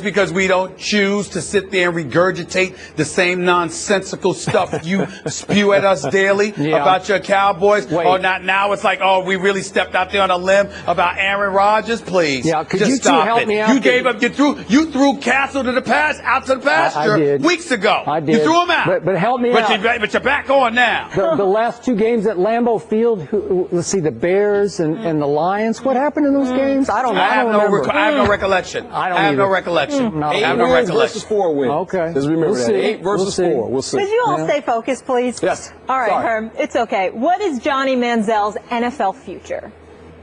[SPEAKER 4] because we don't choose to sit there and regurgitate the same nonsensical stuff you spew at us daily about your Cowboys.
[SPEAKER 3] Wait.
[SPEAKER 4] Or not now it's like, oh, we really stepped out there on a limb about Aaron Rodgers. Please.
[SPEAKER 3] Yeah, could
[SPEAKER 4] just
[SPEAKER 3] you two
[SPEAKER 4] stop
[SPEAKER 3] help
[SPEAKER 4] it.
[SPEAKER 3] me out?
[SPEAKER 4] You gave up. You threw Castle to the past out to the pasture
[SPEAKER 3] I did.
[SPEAKER 4] weeks ago.
[SPEAKER 3] I did.
[SPEAKER 4] You threw him out.
[SPEAKER 3] But help me out.
[SPEAKER 4] But you're back on now.
[SPEAKER 3] The last 2 games at Lambeau Field, let's see, the Bears and the Lions. What happened in those games? I don't know.
[SPEAKER 4] I have no recollection.
[SPEAKER 3] I don't
[SPEAKER 4] have
[SPEAKER 3] either.
[SPEAKER 4] no recollection.
[SPEAKER 3] No.
[SPEAKER 4] I
[SPEAKER 7] 8
[SPEAKER 4] have no
[SPEAKER 7] wins
[SPEAKER 4] recollection.
[SPEAKER 7] versus 4 wins.
[SPEAKER 3] Okay.
[SPEAKER 7] Just remember
[SPEAKER 3] We'll
[SPEAKER 7] that.
[SPEAKER 3] see.
[SPEAKER 7] 8 versus
[SPEAKER 3] We'll see.
[SPEAKER 7] 4. We'll see.
[SPEAKER 2] Could you all stay focused, please?
[SPEAKER 7] Yes.
[SPEAKER 2] All right,
[SPEAKER 7] Sorry.
[SPEAKER 2] Herm, it's okay. What is Johnny Manziel's NFL future?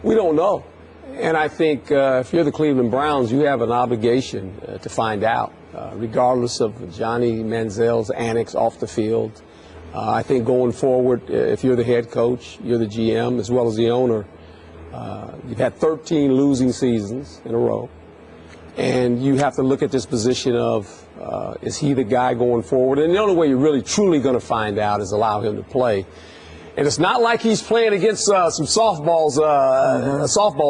[SPEAKER 7] We don't know. And I think if you're the Cleveland Browns, you have an obligation to find out, regardless of Johnny Manziel's antics off the field. I think going forward, if you're the head coach, you're the GM, as well as the owner, you've had 13 losing seasons in a row. And you have to look at this position of, is he the guy going forward? And the only way you're really truly going to find out is allow him to play. And it's not like he's playing against some softball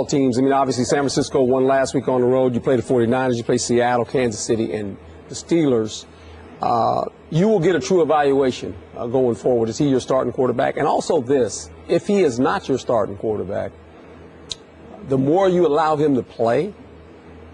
[SPEAKER 7] teams. I mean, obviously, San Francisco won last week on the road. You play the 49ers, you play Seattle, Kansas City, and the Steelers. You will get a true evaluation going forward. Is he your starting quarterback? And also this, if he is not your starting quarterback, the more you allow him to play,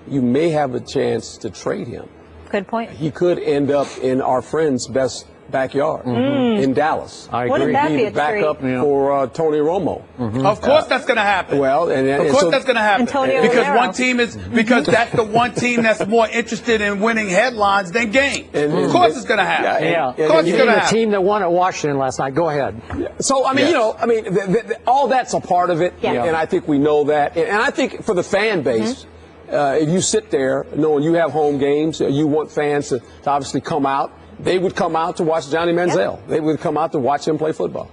[SPEAKER 7] you may have a chance to trade him.
[SPEAKER 2] Good point.
[SPEAKER 7] He could end up in our friend's best backyard in Dallas.
[SPEAKER 3] I agree.
[SPEAKER 2] Wouldn't that be
[SPEAKER 7] Be
[SPEAKER 2] a
[SPEAKER 7] the backup
[SPEAKER 2] treat?
[SPEAKER 7] for Tony Romo.
[SPEAKER 4] Of course that's going to happen.
[SPEAKER 7] Well,
[SPEAKER 4] of course that's going to happen.
[SPEAKER 2] Antonio
[SPEAKER 4] Because
[SPEAKER 2] Romero.
[SPEAKER 4] one team is that's the one team that's more interested in winning headlines than games. Of course it's going to happen.
[SPEAKER 3] Yeah.
[SPEAKER 4] Of course it's
[SPEAKER 3] You
[SPEAKER 4] going
[SPEAKER 3] mean
[SPEAKER 4] to
[SPEAKER 3] the
[SPEAKER 4] happen.
[SPEAKER 3] team that won at Washington last night. Go ahead.
[SPEAKER 7] So, I mean,
[SPEAKER 4] Yes.
[SPEAKER 7] all that's a part of it,
[SPEAKER 2] Yeah.
[SPEAKER 7] and I think we know that. And I think for the fan base, if you sit there knowing you have home games, you want fans to obviously come out. They would come out to watch Johnny Manziel. They would come out to watch him play football.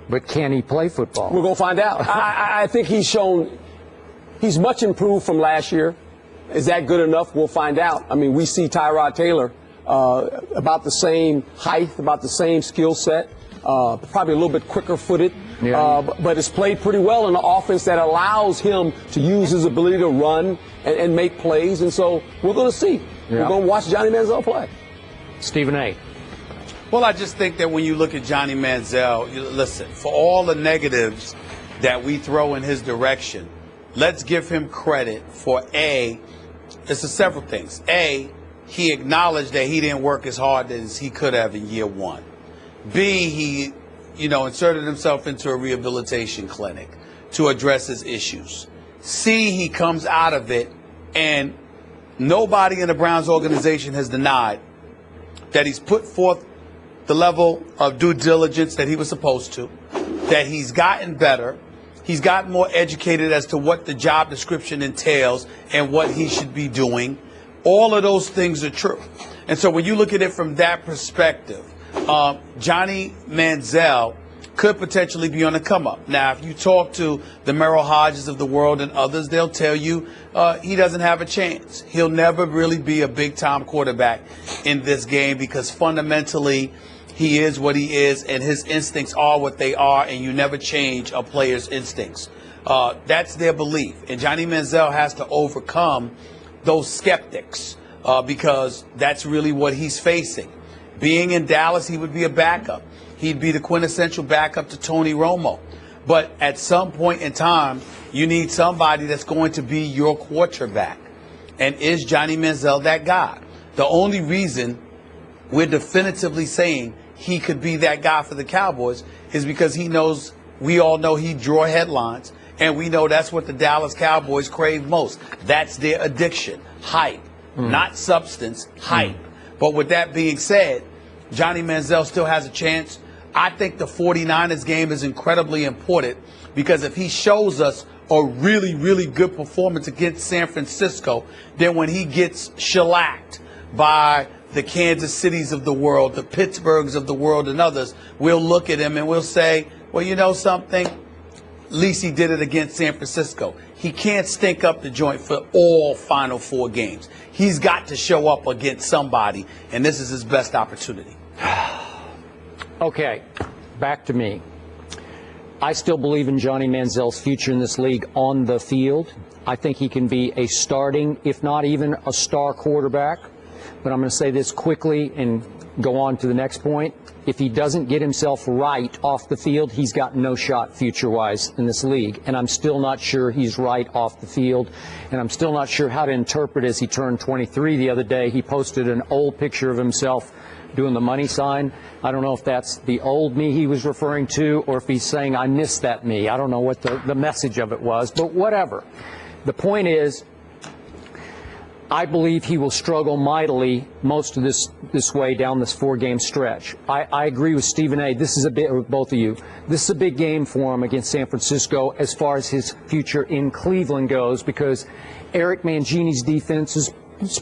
[SPEAKER 3] But can he play football?
[SPEAKER 7] We're going to find out. I think he's much improved from last year. Is that good enough? We'll find out. I mean, we see Tyrod Taylor about the same height, about the same skill set, probably a little bit quicker footed, but it's played pretty well in an offense that allows him to use his ability to run and make plays. And so we're going to see. We're going to watch Johnny Manziel play.
[SPEAKER 3] Stephen A.
[SPEAKER 4] Well, I just think that when you look at Johnny Manziel, listen, for all the negatives that we throw in his direction, let's give him credit for it's several things. He acknowledged that he didn't work as hard as he could have in year one. B, he, inserted himself into a rehabilitation clinic to address his issues. C, he comes out of it, and nobody in the Browns organization has denied that he's put forth the level of due diligence that he was supposed to, that he's gotten better, he's gotten more educated as to what the job description entails and what he should be doing. All of those things are true. And so when you look at it from that perspective, Johnny Manziel could potentially be on the come up. Now, if you talk to the Merrill Hodges of the world and others, they'll tell you he doesn't have a chance. He'll never really be a big-time quarterback in this game because fundamentally he is what he is and his instincts are what they are, and you never change a player's instincts. That's their belief. And Johnny Manziel has to overcome those skeptics because that's really what he's facing. Being in Dallas, he would be a backup. He'd be the quintessential backup to Tony Romo. But at some point in time, you need somebody that's going to be your quarterback. And is Johnny Manziel that guy? The only reason we're definitively saying he could be that guy for the Cowboys is because we all know he draw headlines, and we know that's what the Dallas Cowboys crave most. That's their addiction, hype, not substance, hype. But with that being said, Johnny Manziel still has a chance. I think the 49ers game is incredibly important because if he shows us a really, really good performance against San Francisco, then when he gets shellacked by the Kansas Cities of the world, the Pittsburghs of the world and others, we'll look at him and we'll say, well, you know something? At least he did it against San Francisco. He can't stink up the joint for all Final Four games. He's got to show up against somebody, and this is his best opportunity.
[SPEAKER 3] Okay, back to me. I still believe in Johnny Manziel's future in this league on the field. I think he can be a starting, if not even a star quarterback. but I'm going to say this quickly and go on to the next point. If he doesn't get himself right off the field, he's got no shot future-wise in this league. And I'm still not sure he's right off the field. And I'm still not sure how to interpret as he turned 23 the other day. He posted an old picture of himself doing the money sign. I don't know if that's the old me he was referring to or if he's saying, I miss that me. I don't know what the message of it was, but whatever. The point is, I believe he will struggle mightily most of this way down this 4-game stretch. I agree with Stephen A. This is a bit, with both of you, this is a big game for him against San Francisco as far as his future in Cleveland goes, because Eric Mangini's defense is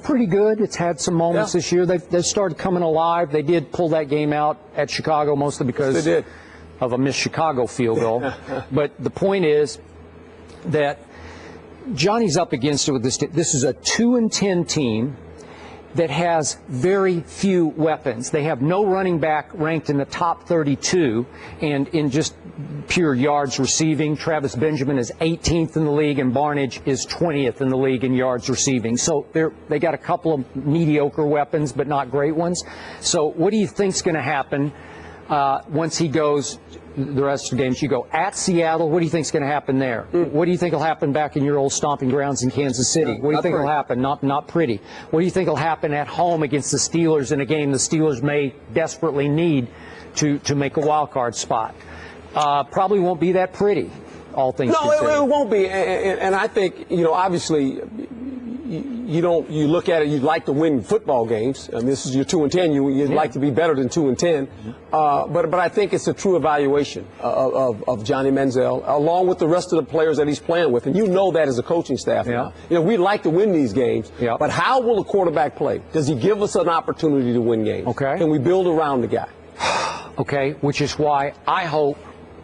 [SPEAKER 3] pretty good. It's had some moments this year. They've started coming alive. They did pull that game out at Chicago mostly because of a missed Chicago field goal. But the point is that Johnny's up against it with this. This is a 2-10 team that has very few weapons. They have no running back ranked in the top 32, and in just pure yards receiving, Travis Benjamin is 18th in the league, and Barnage is 20th in the league in yards receiving. So they got a couple of mediocre weapons, but not great ones. So what do you think's going to happen once he goes the rest of the games? You go at Seattle. What do you think's going to happen there? What do you think will happen back in your old stomping grounds in Kansas City? What do you think will happen? Not pretty. What do you think will happen at home against the Steelers in a game the Steelers may desperately need to make a wild card spot? Probably won't be that pretty, all things considered.
[SPEAKER 7] No, it won't be. And I think, obviously, you look at it, you'd like to win football games. I mean, this is your 2-10. You'd like to be better than 2-10. But I think it's a true evaluation of Johnny Manziel, along with the rest of the players that he's playing with. And you know that as a coaching staff now. We'd like to win these games. But how will a quarterback play? Does he give us an opportunity to win games?
[SPEAKER 3] Okay.
[SPEAKER 7] Can we build around the guy?
[SPEAKER 3] Okay, which is why I hope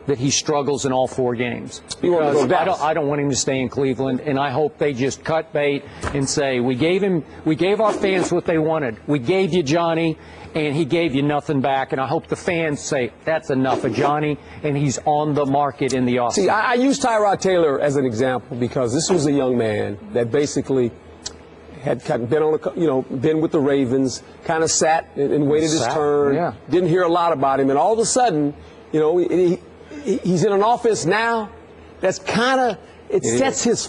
[SPEAKER 3] that he struggles in all 4 games. Because I don't want him to stay in Cleveland, and I hope they just cut bait and say, we gave our fans what they wanted. We gave you Johnny, and he gave you nothing back. And I hope the fans say, that's enough of Johnny, and he's on the market in the offseason.
[SPEAKER 7] See, I use Tyrod Taylor as an example because this was a young man that basically had been on been with the Ravens, kind of sat and waited his turn. Didn't hear a lot about him, and all of a sudden, he's in an offense now that's kind of, it sets his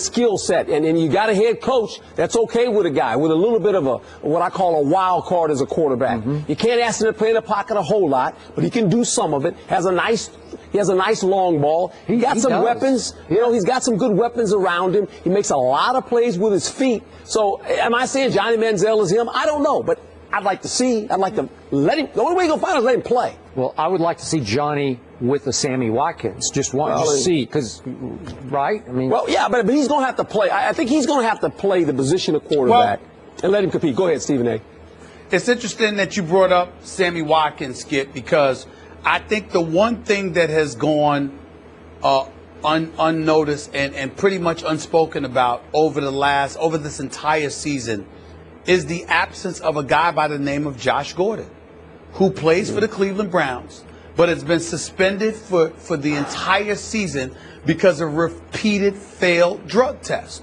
[SPEAKER 7] skill set. And you got a head coach that's okay with a guy with a little bit of what I call a wild card as a quarterback. You can't ask him to play in the pocket a whole lot, but he can do some of it. He has a nice long ball. He got some weapons. He's got some good weapons around him. He makes a lot of plays with his feet. So am I saying Johnny Manziel is him? I don't know, but I'd like to see. I'd like to let him. The only way you're going to find is let him play.
[SPEAKER 3] Well, I would like to see Johnny with a Sammy Watkins. Just want to see, because, right? I mean,
[SPEAKER 7] well, yeah, but he's going to have to play. I think he's going to have to play the position of quarterback and let him compete. Go ahead, Stephen A.
[SPEAKER 4] It's interesting that you brought up Sammy Watkins, Skip, because I think the one thing that has gone unnoticed and pretty much unspoken about over this entire season is the absence of a guy by the name of Josh Gordon, who plays for the Cleveland Browns, but has been suspended for the entire season because of repeated failed drug tests.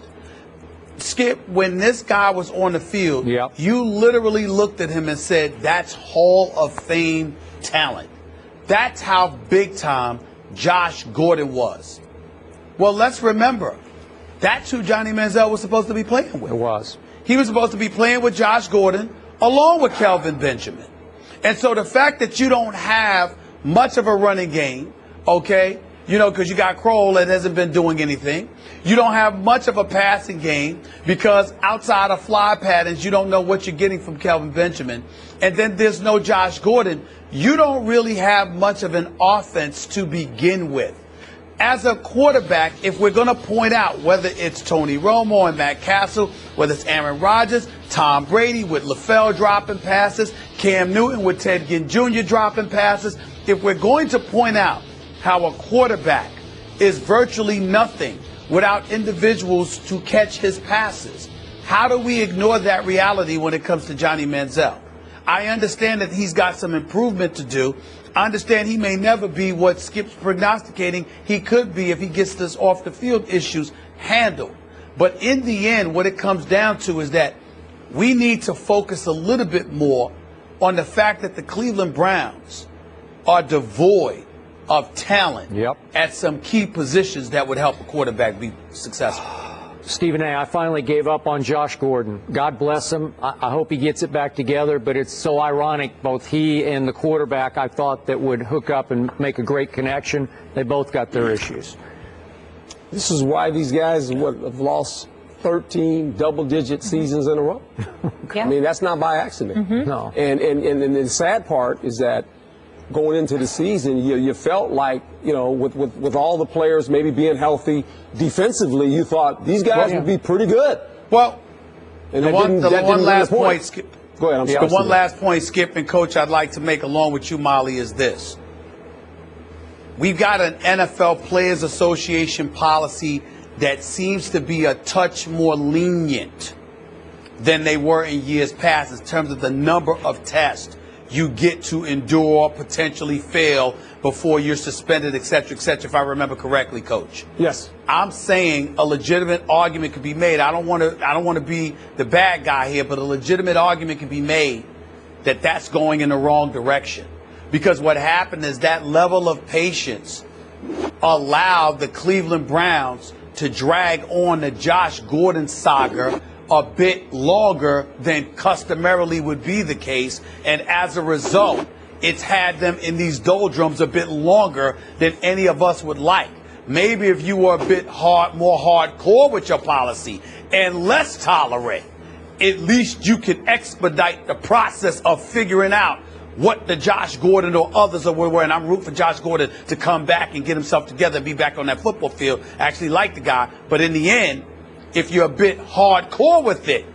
[SPEAKER 4] Skip, when this guy was on the field, you literally looked at him and said, that's Hall of Fame talent. That's how big time Josh Gordon was. Well, let's remember, that's who Johnny Manziel was supposed to be playing with.
[SPEAKER 3] It was.
[SPEAKER 4] He was supposed to be playing with Josh Gordon along with Kelvin Benjamin. And so the fact that you don't have much of a running game, okay, because you got Kroll that hasn't been doing anything. You don't have much of a passing game because outside of fly patterns, you don't know what you're getting from Kelvin Benjamin. And then there's no Josh Gordon. You don't really have much of an offense to begin with. As a quarterback, if we're going to point out whether it's Tony Romo and Matt Castle, whether it's Aaron Rodgers, Tom Brady with LaFleur dropping passes, Cam Newton with Ted Ginn Jr. dropping passes, if we're going to point out how a quarterback is virtually nothing without individuals to catch his passes, how do we ignore that reality when it comes to Johnny Manziel? I understand that he's got some improvement to do. I understand he may never be what Skip's prognosticating he could be if he gets this off the field issues handled. But in the end, what it comes down to is that we need to focus a little bit more on the fact that the Cleveland Browns are devoid of talent at some key positions that would help a quarterback be successful.
[SPEAKER 3] Stephen A., I finally gave up on Josh Gordon. God bless him. I hope he gets it back together, but it's so ironic. Both he and the quarterback I thought that would hook up and make a great connection. They both got their issues.
[SPEAKER 7] This is why these guys have lost 13 double-digit seasons in a row. I mean, that's not by accident.
[SPEAKER 3] No.
[SPEAKER 7] And the sad part is that going into the season, you felt like, you know, with all the players maybe being healthy defensively, you thought these guys would be pretty good.
[SPEAKER 4] Well,
[SPEAKER 7] and
[SPEAKER 4] the one last point, Skip.
[SPEAKER 7] Go ahead. I'm sorry.
[SPEAKER 4] The one last point, Skip and Coach, I'd like to make along with you, Molly, is this. We've got an NFL Players Association policy that seems to be a touch more lenient than they were in years past in terms of the number of tests you get to endure, potentially fail before you're suspended, et cetera, if I remember correctly, Coach.
[SPEAKER 7] Yes.
[SPEAKER 4] I'm saying a legitimate argument could be made. I don't want to be the bad guy here, but a legitimate argument can be made that that's going in the wrong direction. Because what happened is that level of patience allowed the Cleveland Browns to drag on the Josh Gordon saga a bit longer than customarily would be the case. And as a result, it's had them in these doldrums a bit longer than any of us would like. Maybe if you were a bit more hardcore with your policy and less tolerant, at least you can expedite the process of figuring out what the Josh Gordon or others are were. And I'm rooting for Josh Gordon to come back and get himself together and be back on that football field. I actually like the guy. But in the end, if you're a bit hardcore with it,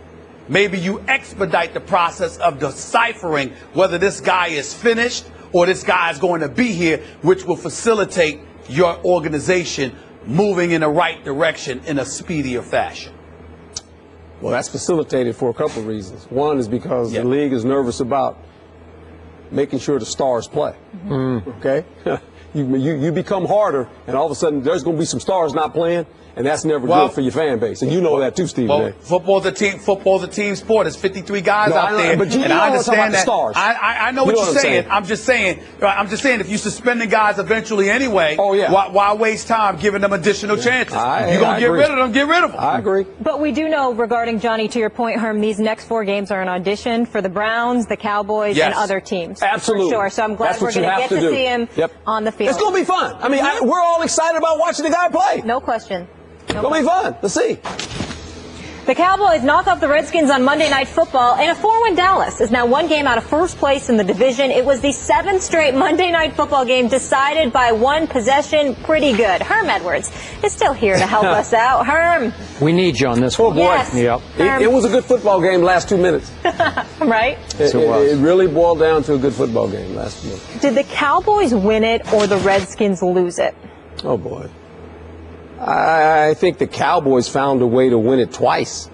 [SPEAKER 4] maybe you expedite the process of deciphering whether this guy is finished or this guy is going to be here, which will facilitate your organization moving in the right direction in a speedier fashion.
[SPEAKER 7] Well, that's facilitated for a couple of reasons. One is because the league is nervous about making sure the stars play. Okay? You become harder, and all of a sudden there's going to be some stars not playing, and that's never good for your fan base. And you know that too, Stephen.
[SPEAKER 4] Well, football's a team sport. There's 53 guys out there,
[SPEAKER 7] but
[SPEAKER 4] and I understand that.
[SPEAKER 7] Stars.
[SPEAKER 4] I know what you're saying. I'm just saying if you suspend the guys eventually anyway, why waste time giving them additional chances? You're going to get rid of them, get rid of them.
[SPEAKER 7] I agree.
[SPEAKER 2] But we do know regarding Johnny, to your point, Herm, these next 4 games are an audition for the Browns, the Cowboys, and other teams.
[SPEAKER 7] Absolutely.
[SPEAKER 2] For sure. So I'm glad we're going to get to see him on the field.
[SPEAKER 7] It's going to be fun. I mean, we're all excited about watching the guy play.
[SPEAKER 2] No question.
[SPEAKER 7] It's going to be fun. Let's see.
[SPEAKER 2] The Cowboys knocked off the Redskins on Monday Night Football, and a 4-1 Dallas is now 1 game out of first place in the division. It was the 7th straight Monday Night Football game decided by 1 possession. Pretty good. Herm Edwards is still here to help us out. Herm.
[SPEAKER 3] We need you on this one.
[SPEAKER 7] Oh, boy.
[SPEAKER 2] Yes.
[SPEAKER 3] Yep.
[SPEAKER 7] It was a good football game last 2 minutes.
[SPEAKER 2] Right?
[SPEAKER 7] It really boiled down to a good football game last minute.
[SPEAKER 2] Did the Cowboys win it or the Redskins lose it?
[SPEAKER 7] Oh, boy. I think the Cowboys found a way to win it twice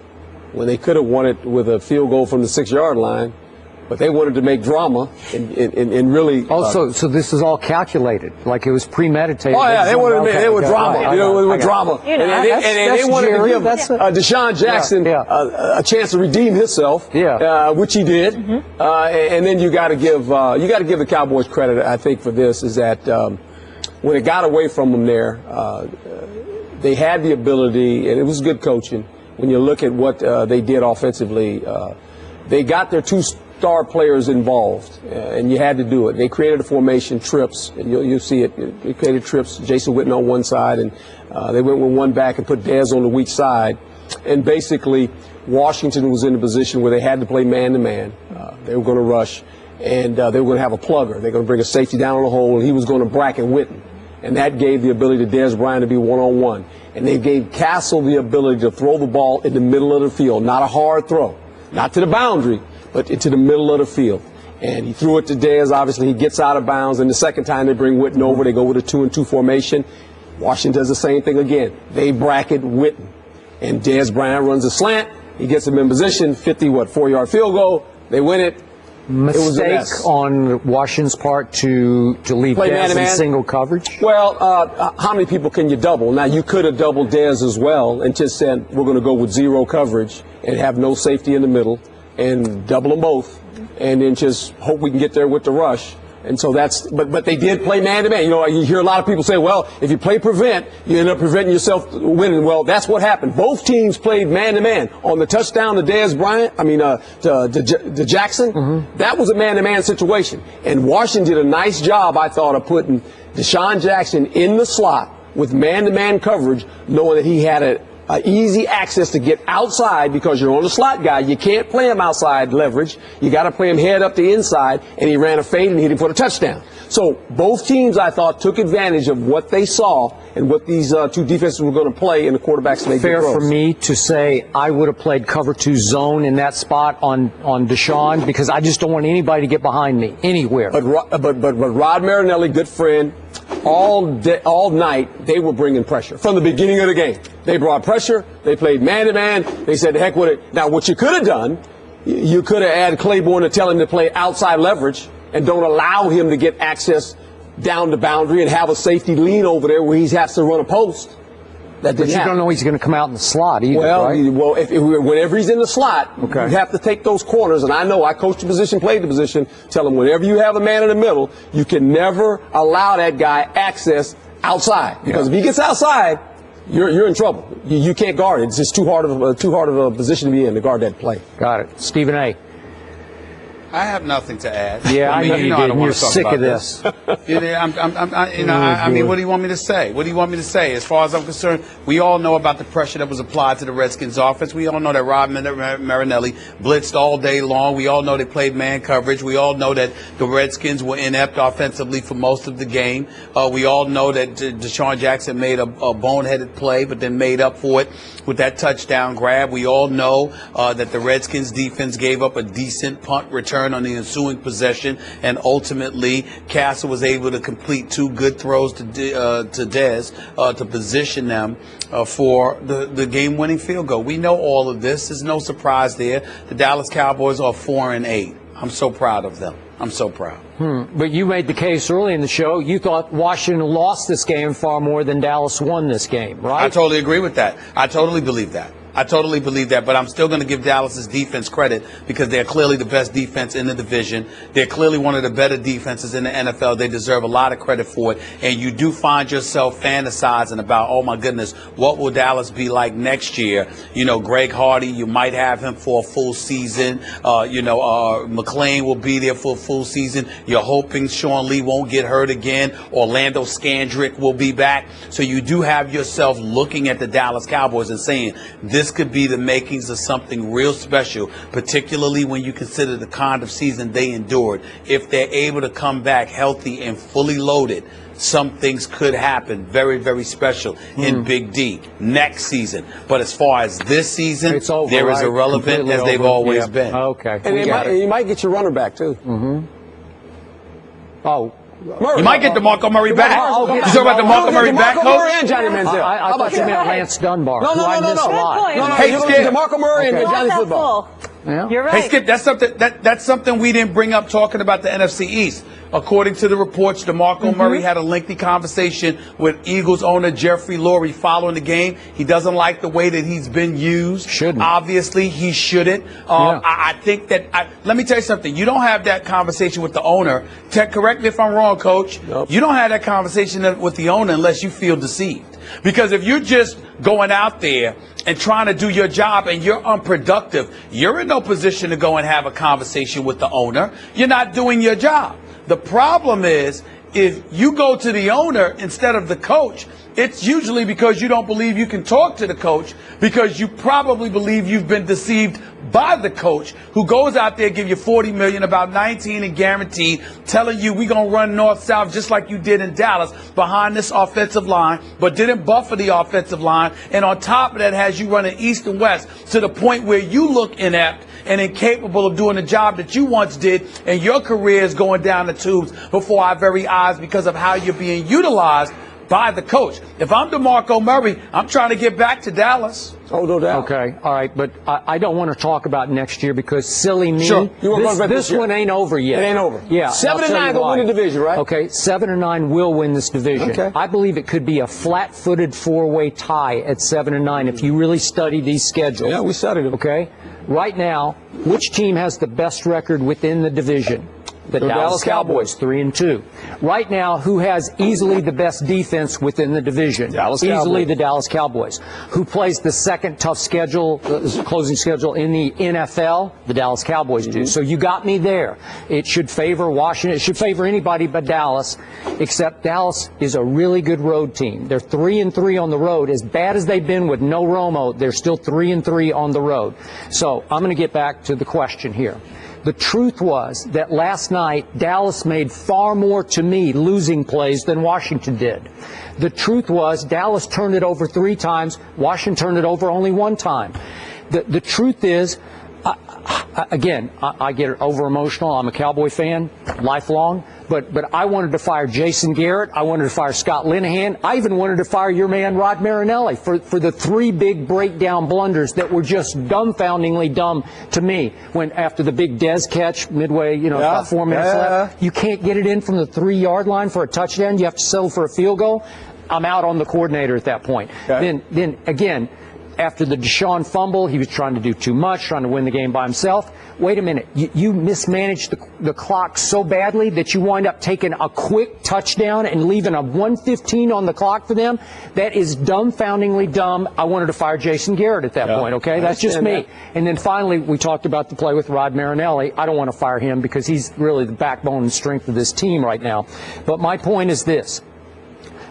[SPEAKER 7] when they could have won it with a field goal from the 6-yard line, but they wanted to make drama and really.
[SPEAKER 3] So this is all calculated, like it was premeditated.
[SPEAKER 7] Oh yeah, they were drama. With drama, and they wanted to give Deshaun Jackson a chance to redeem himself, which he did. And then you got to give the Cowboys credit, I think, for this is that when it got away from them there. They had the ability, and it was good coaching. When you look at what they did offensively, they got their 2 star players involved, and you had to do it. They created a formation, trips, and you'll see it. They created trips, Jason Witten on one side, and they went with 1 back and put Dez on the weak side. And basically, Washington was in a position where they had to play man-to-man. They were going to rush, and they were going to have a plugger. They're going to bring a safety down on the hole, and he was going to bracket Witten. And that gave the ability to Dez Bryant to be one-on-one. And they gave Castle the ability to throw the ball in the middle of the field. Not a hard throw. Not to the boundary, but into the middle of the field. And he threw it to Dez. Obviously, he gets out of bounds. And the second time they bring Witten over, they go with a 2-and-2 formation. Washington does the same thing again. They bracket Witten. And Dez Bryant runs a slant. He gets him in position. 4-yard field goal. They win it.
[SPEAKER 3] Mistake on Washington's part to leave Dez in single coverage?
[SPEAKER 7] Well, how many people can you double? Now, you could have doubled Dez as well and just said, we're going to go with 0 coverage and have no safety in the middle. and double them both, and then just hope we can get there with the rush. And so but they did play man-to-man. You know, you hear a lot of people say, well, if you play prevent, you end up preventing yourself winning. Well, that's what happened. Both teams played man-to-man. On the touchdown to to Jackson, that was a man-to-man situation. And Washington did a nice job, I thought, of putting Deshaun Jackson in the slot with man-to-man coverage, knowing that he had easy access to get outside because you're on the slot guy. You can't play him outside leverage. You got to play him head up the inside, and he ran a fade and hit him for the touchdown. So both teams, I thought, took advantage of what they saw and what these two defenses were going to play, and the quarterbacks made
[SPEAKER 3] Fair
[SPEAKER 7] good throws.
[SPEAKER 3] for me to say I would have played cover 2 zone in that spot on Deshaun because I just don't want anybody to get behind me anywhere.
[SPEAKER 7] But Rod Marinelli, good friend, all night they were bringing pressure from the beginning of the game. They brought pressure. They played man-to-man. They said, the heck with it. Now, what you could have done, you could have added Claiborne to tell him to play outside leverage and don't allow him to get access down the boundary and have a safety lean over there where he has to run a post. That
[SPEAKER 3] but you
[SPEAKER 7] happen.
[SPEAKER 3] don't know he's going to come out in the slot either,
[SPEAKER 7] well,
[SPEAKER 3] right?
[SPEAKER 7] Whenever he's in the slot, you have to take those corners. And I know I coached the position, played the position. Tell him whenever you have a man in the middle, you can never allow that guy access outside. Because if he gets outside, you're in trouble. You can't guard it. It's just too hard of a position to be in to guard that play.
[SPEAKER 3] Got it. Stephen A.
[SPEAKER 4] I have nothing to add.
[SPEAKER 3] Yeah, I know you
[SPEAKER 4] I
[SPEAKER 3] did. You're sick of this.
[SPEAKER 4] I mean, what do you want me to say? What do you want me to say? As far as I'm concerned, we all know about the pressure that was applied to the Redskins offense. We all know that Rod Marinelli blitzed all day long. We all know they played man coverage. We all know that the Redskins were inept offensively for most of the game. We all know that Deshaun Jackson made a boneheaded play, but then made up for it with that touchdown grab. We all know that the Redskins defense gave up a decent punt return on the ensuing possession, and ultimately Castle was able to complete 2 good throws to Dez to position them for the game-winning field goal. We know all of this. There's no surprise there. The Dallas Cowboys are 4-8. I'm so proud of them. I'm so proud.
[SPEAKER 3] But you made the case early in the show. You thought Washington lost this game far more than Dallas won this game, right?
[SPEAKER 4] I totally agree with that. I totally believe that. But I'm still going to give Dallas's defense credit because they're clearly the best defense in the division. They're clearly one of the better defenses in the NFL. They deserve a lot of credit for it. And you do find yourself fantasizing about, oh, my goodness, what will Dallas be like next year? You know, Greg Hardy, you might have him for a full season. McClain will be there for a full season. You're hoping Sean Lee won't get hurt again. Orlando Scandrick will be back. So you do have yourself looking at the Dallas Cowboys and saying, this could be the makings of something real special, particularly when you consider the kind of season they endured. If they're able to come back healthy and fully loaded, some things could happen very, very special in Big D next season. But as far as this season,
[SPEAKER 3] it's over,
[SPEAKER 4] they're as irrelevant
[SPEAKER 3] completely
[SPEAKER 4] as they've
[SPEAKER 3] over.
[SPEAKER 4] always been.
[SPEAKER 3] Okay.
[SPEAKER 7] And you might get your runner back, too.
[SPEAKER 3] Oh.
[SPEAKER 7] Murray.
[SPEAKER 4] You might get DeMarco Murray back. You
[SPEAKER 3] DeMarco
[SPEAKER 4] talking about DeMarco Murray back,
[SPEAKER 7] DeMarco
[SPEAKER 4] Coach?
[SPEAKER 7] Murray and Johnny Manziel.
[SPEAKER 3] I thought you meant Lance Dunbar.
[SPEAKER 7] No.
[SPEAKER 3] I missed a lot.
[SPEAKER 7] No,
[SPEAKER 4] Hey,
[SPEAKER 7] you're
[SPEAKER 4] Skip.
[SPEAKER 7] DeMarco Murray and Johnny Football.
[SPEAKER 3] Yeah.
[SPEAKER 2] You're right.
[SPEAKER 4] Hey, Skip, that's something we didn't bring up talking about the NFC East. According to the reports, DeMarco Murray had a lengthy conversation with Eagles owner Jeffrey Lurie following the game. He doesn't like the way that he's been used.
[SPEAKER 3] Shouldn't.
[SPEAKER 4] Obviously, he shouldn't. I think that let me tell you something. You don't have that conversation with the owner. Correct me if I'm wrong, Coach.
[SPEAKER 7] Nope.
[SPEAKER 4] You don't have that conversation with the owner unless you feel deceived. Because if you're just going out there and trying to do your job and you're unproductive, you're in no position to go and have a conversation with the owner. You're not doing your job. The problem is, if you go to the owner instead of the coach, it's usually because you don't believe you can talk to the coach, because you probably believe you've been deceived by the coach, who goes out there, give you $40 million, about 19 and guaranteed, telling you we're going to run north-south just like you did in Dallas behind this offensive line, but didn't buffer the offensive line. And on top of that, has you running east and west to the point where you look inept and incapable of doing the job that you once did, and your career is going down the tubes before our very eyes because of how you're being utilized by the coach. If I'm DeMarco Murray, I'm trying to get back to Dallas.
[SPEAKER 7] Oh, no doubt.
[SPEAKER 3] Okay, all right, but I don't want to talk about next year because silly me.
[SPEAKER 7] Sure.
[SPEAKER 3] This one ain't over yet.
[SPEAKER 7] It ain't over.
[SPEAKER 3] Yeah.
[SPEAKER 7] 7-9 will win the division, right?
[SPEAKER 3] Okay, 7-9 will win this division.
[SPEAKER 7] Okay.
[SPEAKER 3] I believe it could be a flat-footed 4-way tie at 7-9 if you really study these schedules.
[SPEAKER 7] Yeah, we studied them.
[SPEAKER 3] Okay. Right now, which team has the best record within the division? The Dallas Cowboys, 3-2. Right now, who has easily the best defense within the division? Easily the Dallas Cowboys. Who plays the second tough schedule, closing schedule in the NFL? The Dallas Cowboys do. So you got me there. It should favor Washington. It should favor anybody but Dallas, except Dallas is a really good road team. They're 3-3 on the road. As bad as they've been with no Romo, they're still 3-3 on the road. So I'm going to get back to the question here. The truth was that last night, Dallas made far more, to me, losing plays than Washington did. The truth was Dallas turned it over 3 times. Washington turned it over only 1 time. The truth is, again, I get over emotional. I'm a Cowboy fan, lifelong. But I wanted to fire Jason Garrett. I wanted to fire Scott Linehan. I even wanted to fire your man, Rod Marinelli, for the 3 big breakdown blunders that were just dumbfoundingly dumb to me. When after the big Dez catch midway, about 4 minutes left, you can't get it in from the 3-yard line for a touchdown. You have to settle for a field goal. I'm out on the coordinator at that point. Okay. Then again, after the Deshaun fumble, he was trying to do too much, trying to win the game by himself. Wait a minute. You mismanaged the clock so badly that you wind up taking a quick touchdown and leaving a 1:15 on the clock for them. That is dumbfoundingly dumb. I wanted to fire Jason Garrett at that point, okay? That's just me. And then finally, we talked about the play with Rod Marinelli. I don't want to fire him because he's really the backbone and strength of this team right now. But my point is this.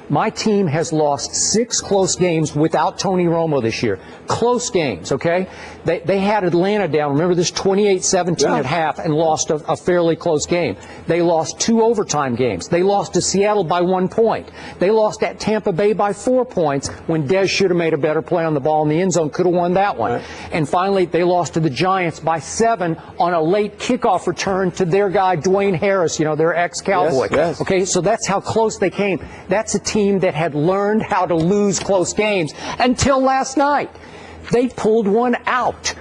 [SPEAKER 3] My team has lost 6 close games without Tony Romo this year. Close games, okay? They had Atlanta down, remember this, 28-17 at half, and lost a fairly close game. They lost 2 overtime games. They lost to Seattle by 1 point. They lost at Tampa Bay by 4 points when Dez should have made a better play on the ball in the end zone, could have won that one. Right. And finally, they lost to the Giants by 7 on a late kickoff return to their guy, Dwayne Harris, their ex-Cowboy.
[SPEAKER 7] Yes.
[SPEAKER 3] Okay, so that's how close they came. That's a team that had learned how to lose close games until last night. They pulled one out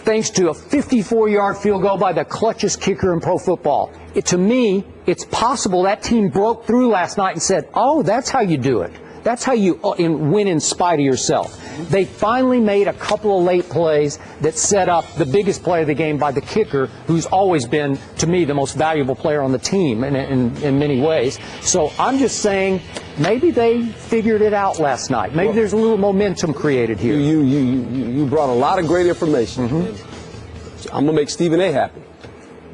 [SPEAKER 3] thanks to a 54-yard field goal by the clutchest kicker in pro football. To me, it's possible that team broke through last night and said, oh, that's how you do it. That's how you win in spite of yourself. They finally made a couple of late plays that set up the biggest play of the game by the kicker, who's always been, to me, the most valuable player on the team in many ways. So I'm just saying maybe they figured it out last night. Maybe there's a little momentum created here.
[SPEAKER 7] You brought a lot of great information. I'm going to make Stephen A. happy.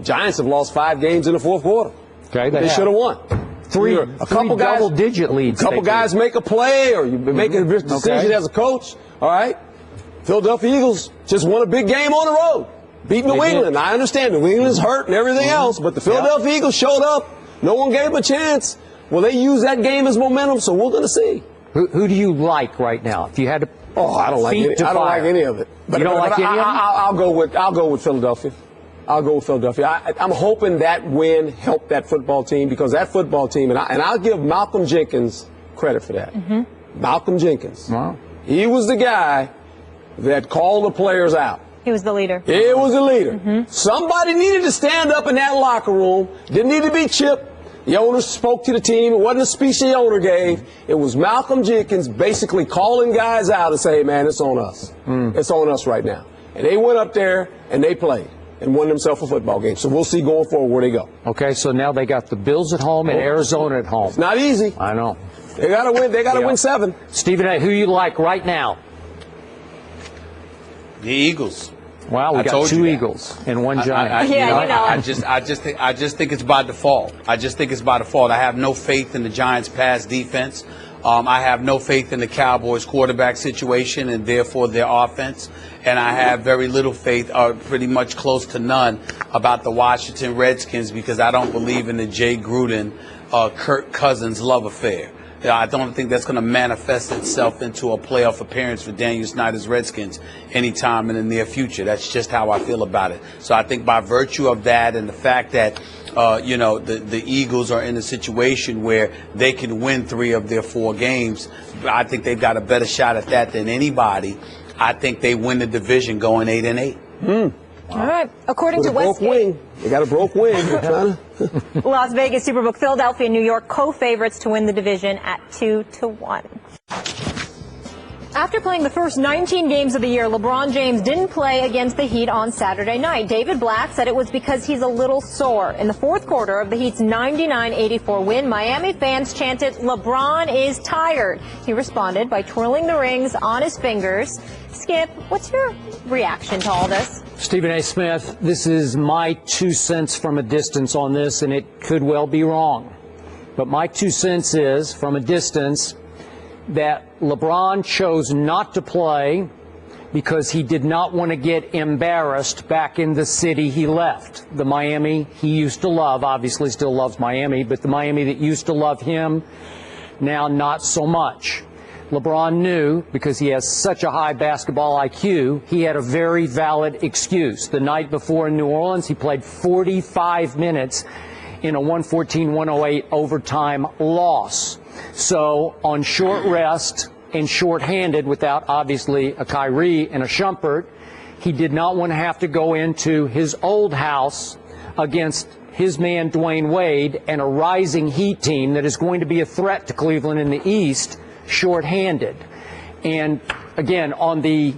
[SPEAKER 7] Giants have lost 5 games in the 4th quarter.
[SPEAKER 3] Okay,
[SPEAKER 7] they should have won.
[SPEAKER 3] Three double-digit leads.
[SPEAKER 7] A couple guys make a play, or you make a decision as a coach. All right. Philadelphia Eagles just won a big game on the road. Beat New England. I understand New England's hurt and everything else, but the Philadelphia Eagles showed up. No one gave them a chance. Well, they used that game as momentum, so we're going to see.
[SPEAKER 3] Who do you like right now? If you had to,
[SPEAKER 7] I don't like any of it. But
[SPEAKER 3] you don't like any of it?
[SPEAKER 7] I'll go with Philadelphia. I'll go with Philadelphia. I'm hoping that win helped that football team, because that football team, and I'll give Malcolm Jenkins credit for that. Malcolm Jenkins.
[SPEAKER 3] Wow.
[SPEAKER 7] He was the guy that called the players out.
[SPEAKER 2] He was the leader.
[SPEAKER 7] He was the leader. Somebody needed to stand up in that locker room. Didn't need to be Chip. The owner spoke to the team. It wasn't a speech the owner gave. It was Malcolm Jenkins basically calling guys out and saying, man, it's on us. It's on us right now. And they went up there and they played and won themselves a football game. So we'll see going forward where they go.
[SPEAKER 3] Okay, so now they got the Bills at home and Arizona at home.
[SPEAKER 7] It's not easy.
[SPEAKER 3] I know.
[SPEAKER 7] They got to win. They got to win 7.
[SPEAKER 3] Stephen A., who you like right now?
[SPEAKER 4] The Eagles.
[SPEAKER 3] Well, we got 2 Eagles and 1 Giant.
[SPEAKER 4] I just think it's by default. I just think it's by default. I have no faith in the Giants' pass defense. I have no faith in the Cowboys' quarterback situation and therefore their offense. And I have very little faith, or pretty much close to none, about the Washington Redskins, because I don't believe in the Jay Gruden, Kirk Cousins love affair. I don't think that's going to manifest itself into a playoff appearance for Daniel Snyder's Redskins anytime in the near future. That's just how I feel about it. So I think by virtue of that and the fact that, the Eagles are in a situation where they can win 3 of their 4 games, I think they've got a better shot at that than anybody. I think they win the division going 8-8.
[SPEAKER 2] All right. According to Westgate,
[SPEAKER 7] they got a broke wing.
[SPEAKER 2] Las Vegas, Superbook, Philadelphia, and New York co-favorites to win the division at 2-1. After playing the first 19 games of the year, LeBron James didn't play against the Heat on Saturday night. David Black said it was because he's a little sore. In the fourth quarter of the Heat's 99-84 win, Miami fans chanted, "LeBron is tired." He responded by twirling the rings on his fingers. Skip, what's your reaction to all this?
[SPEAKER 3] Stephen A. Smith, this is my 2 cents from a distance on this, and it could well be wrong. But my 2 cents is, from a distance, that LeBron chose not to play because he did not want to get embarrassed back in the city he left. The Miami he used to love, obviously still loves Miami, but the Miami that used to love him, now not so much. LeBron knew, because he has such a high basketball IQ, he had a very valid excuse. The night before in New Orleans, he played 45 minutes in a 114-108 overtime loss. So on short rest and short-handed, without obviously a Kyrie and a Shumpert, he did not want to have to go into his old house against his man Dwayne Wade and a rising Heat team that is going to be a threat to Cleveland in the East, short-handed. And again, on the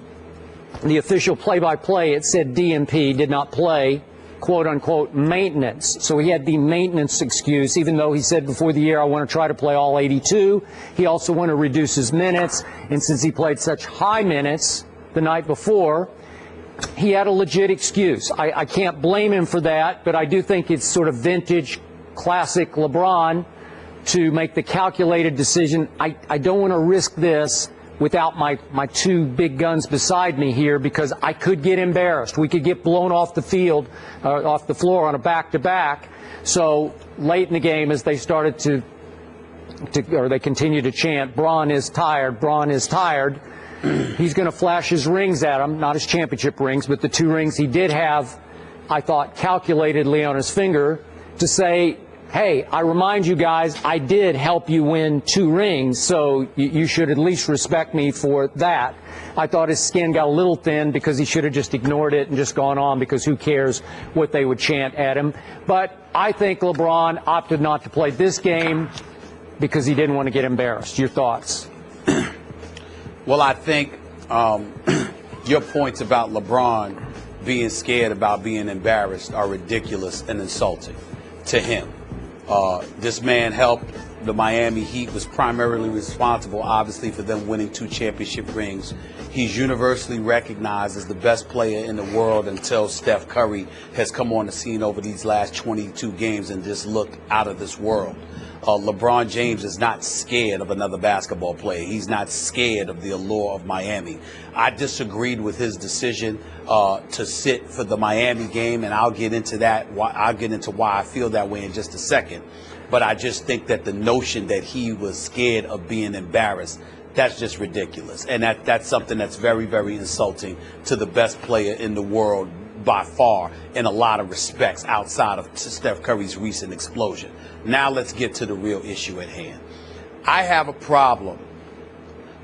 [SPEAKER 3] official play-by-play, it said DNP did not play, quote-unquote, maintenance. So he had the maintenance excuse, even though he said before the year, I want to try to play all 82. He also wanted to reduce his minutes. And since he played such high minutes the night before, he had a legit excuse. I can't blame him for that, but I do think it's sort of vintage, classic LeBron to make the calculated decision. I don't want to risk this without my two big guns beside me here, because I could get embarrassed. We could get blown off the field, off the floor on a back-to-back. So late in the game, as they started or they continued to chant, "Bron is tired, Bron is tired," he's going to flash his rings at him, not his championship rings, but the 2 rings he did have, I thought, calculatedly on his finger, to say, hey, I remind you guys, I did help you win 2 rings, so you should at least respect me for that. I thought his skin got a little thin because he should have just ignored it and just gone on, because who cares what they would chant at him. But I think LeBron opted not to play this game because he didn't want to get embarrassed. Your thoughts?
[SPEAKER 4] Well, I think your points about LeBron being scared about being embarrassed are ridiculous and insulting to him. This man helped the Miami Heat, was primarily responsible, obviously, for them winning 2 championship rings. He's universally recognized as the best player in the world until Steph Curry has come on the scene over these last 22 games and just looked out of this world. LeBron James is not scared of another basketball player. He's not scared of the allure of Miami. I disagreed with his decision to sit for the Miami game, and I'll get into that. I'll get into why I feel that way in just a second. But I just think that the notion that he was scared of being embarrassed, that's just ridiculous. And that's something that's very, very insulting to the best player in the world by far, in a lot of respects, outside of Steph Curry's recent explosion. Now let's get to the real issue at hand. I have a problem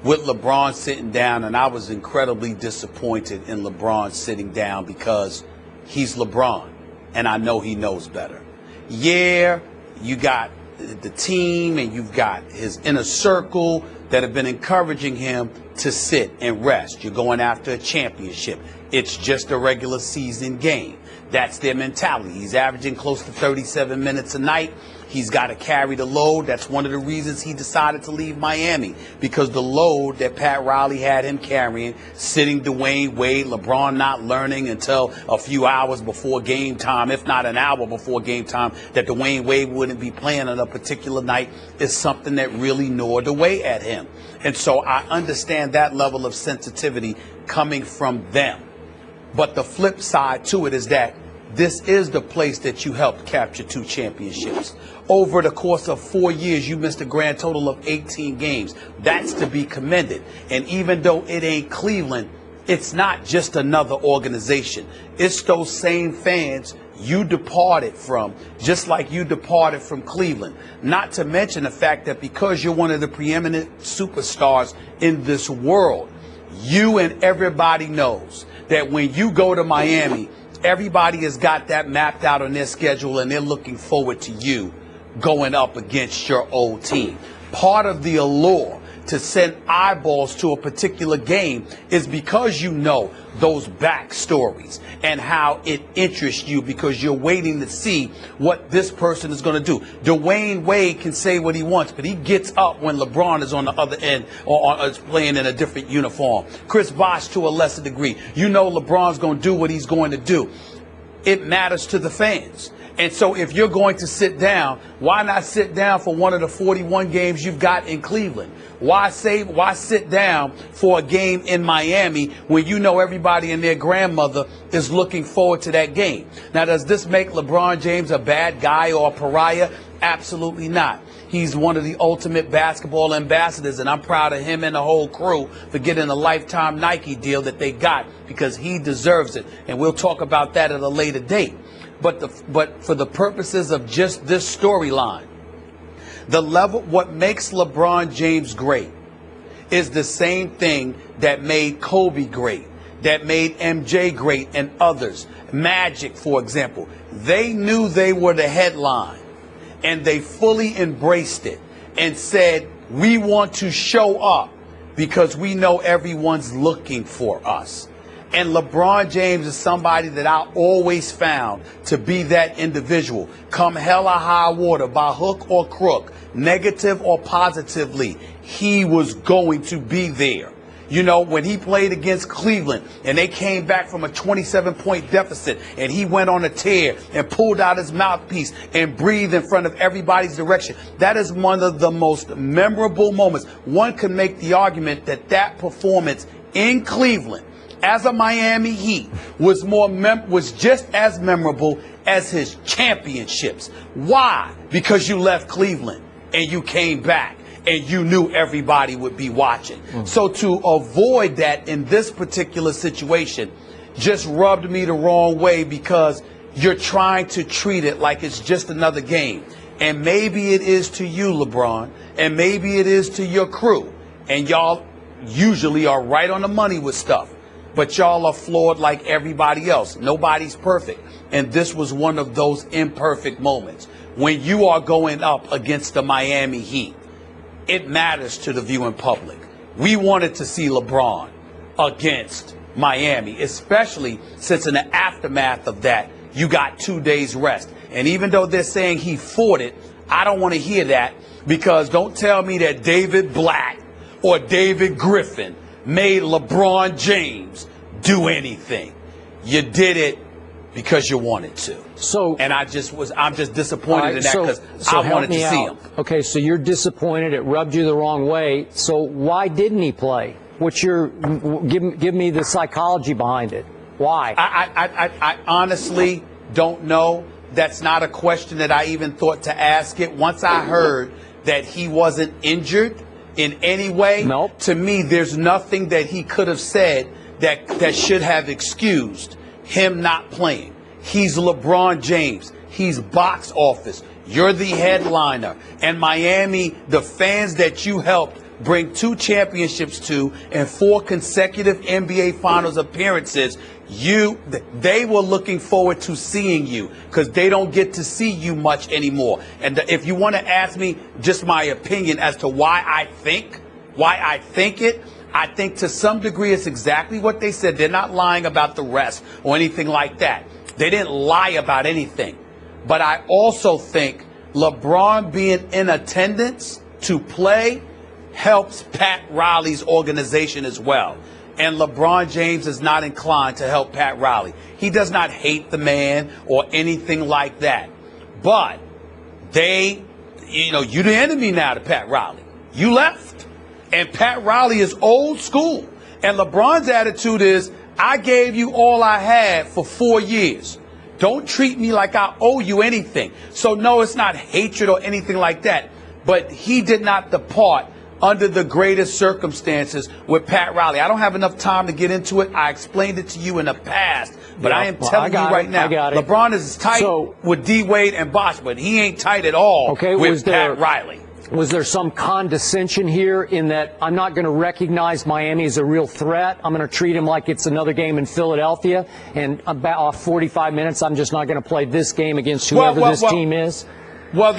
[SPEAKER 4] with LeBron sitting down, and I was incredibly disappointed in LeBron sitting down because he's LeBron, and I know he knows better. Yeah, you got the team and you've got his inner circle that have been encouraging him to sit and rest. You're going after a championship. It's just a regular season game. That's their mentality. He's averaging close to 37 minutes a night. He's got to carry the load. That's one of the reasons he decided to leave Miami, because the load that Pat Riley had him carrying, sitting Dwayne Wade, LeBron not learning until a few hours before game time, if not an hour before game time, that Dwayne Wade wouldn't be playing on a particular night, is something that really gnawed away at him. And so I understand that level of sensitivity coming from them. But the flip side to it is that this is the place that you helped capture 2 championships. Over the course of 4 years, you missed a grand total of 18 games. That's to be commended. And even though it ain't Cleveland, it's not just another organization. It's those same fans you departed from, just like you departed from Cleveland. Not to mention the fact that because you're one of the preeminent superstars in this world, you and everybody knows that when you go to Miami, everybody has got that mapped out on their schedule, and they're looking forward to you going up against your old team. Part of the allure to send eyeballs to a particular game is because you know those backstories and how it interests you because you're waiting to see what this person is going to do. Dwayne Wade can say what he wants, but he gets up when LeBron is on the other end or is playing in a different uniform. Chris Bosh to a lesser degree. You know LeBron's going to do what he's going to do. It matters to the fans. And so if you're going to sit down, why not sit down for one of the 41 games you've got in Cleveland? Why sit down for a game in Miami when you know everybody and their grandmother is looking forward to that game? Now, does this make LeBron James a bad guy or a pariah? Absolutely not. He's one of the ultimate basketball ambassadors, and I'm proud of him and the whole crew for getting a lifetime Nike deal that they got because he deserves it. And we'll talk about that at a later date. But for the purposes of just this storyline, what makes LeBron James great is the same thing that made Kobe great, that made MJ great and others. Magic, for example. They knew they were the headline, and they fully embraced it and said, we want to show up because we know everyone's looking for us. And LeBron James is somebody that I always found to be that individual. Come hell or high water, by hook or crook, negative or positively, he was going to be there. You know, when he played against Cleveland and they came back from a 27-point deficit and he went on a tear and pulled out his mouthpiece and breathed in front of everybody's direction. That is one of the most memorable moments. One can make the argument that that performance in Cleveland as a Miami Heat was just as memorable as his championships. Why? Because you left Cleveland and you came back and you knew everybody would be watching. So to avoid that in this particular situation just rubbed me the wrong way because you're trying to treat it like it's just another game. And maybe it is to you, LeBron, and maybe it is to your crew. And y'all usually are right on the money with stuff. But y'all are flawed like everybody else. Nobody's perfect. And this was one of those imperfect moments. When you are going up against the Miami Heat, it matters to the viewing public. We wanted to see LeBron against Miami, especially since in the aftermath of that, you got 2 days rest. And even though they're saying he fought it, I don't want to hear that because don't tell me that David Black or David Griffin made LeBron James do anything. You did it because you wanted to. And I'm just disappointed in that because I wanted to see him.
[SPEAKER 3] Okay, so you're disappointed. It rubbed you the wrong way. So why didn't he play? Give me the psychology behind it. Why?
[SPEAKER 4] I honestly don't know. That's not a question that I even thought to ask it. Once I heard that he wasn't injured in any way, to me, there's nothing that he could have said that should have excused him not playing. He's LeBron James. He's box office. You're the headliner. And Miami, the fans that you helped bring 2 championships to and 4 consecutive NBA Finals appearances, they were looking forward to seeing you because they don't get to see you much anymore. And if you want to ask me just my opinion as to why I think it, I think to some degree it's exactly what they said. They're not lying about the rest or anything like that. They didn't lie about anything. But I also think LeBron being in attendance to play helps Pat Riley's organization as well. And LeBron James is not inclined to help Pat Riley. He does not hate the man or anything like that. But you're the enemy now to Pat Riley. You left. And Pat Riley is old school. And LeBron's attitude is, I gave you all I had for 4 years. Don't treat me like I owe you anything. So no, it's not hatred or anything like that. But he did not depart under the greatest circumstances with Pat Riley. I don't have enough time to get into it. I explained it to you in the past. But I am telling you right now, LeBron is tight with D. Wade and Bosh, but he ain't tight at all with Pat Riley.
[SPEAKER 3] Was there some condescension here in that I'm not going to recognize Miami as a real threat? I'm going to treat him like it's another game in Philadelphia, and about 45 minutes, I'm just not going to play this game against whoever this team is?
[SPEAKER 4] Well,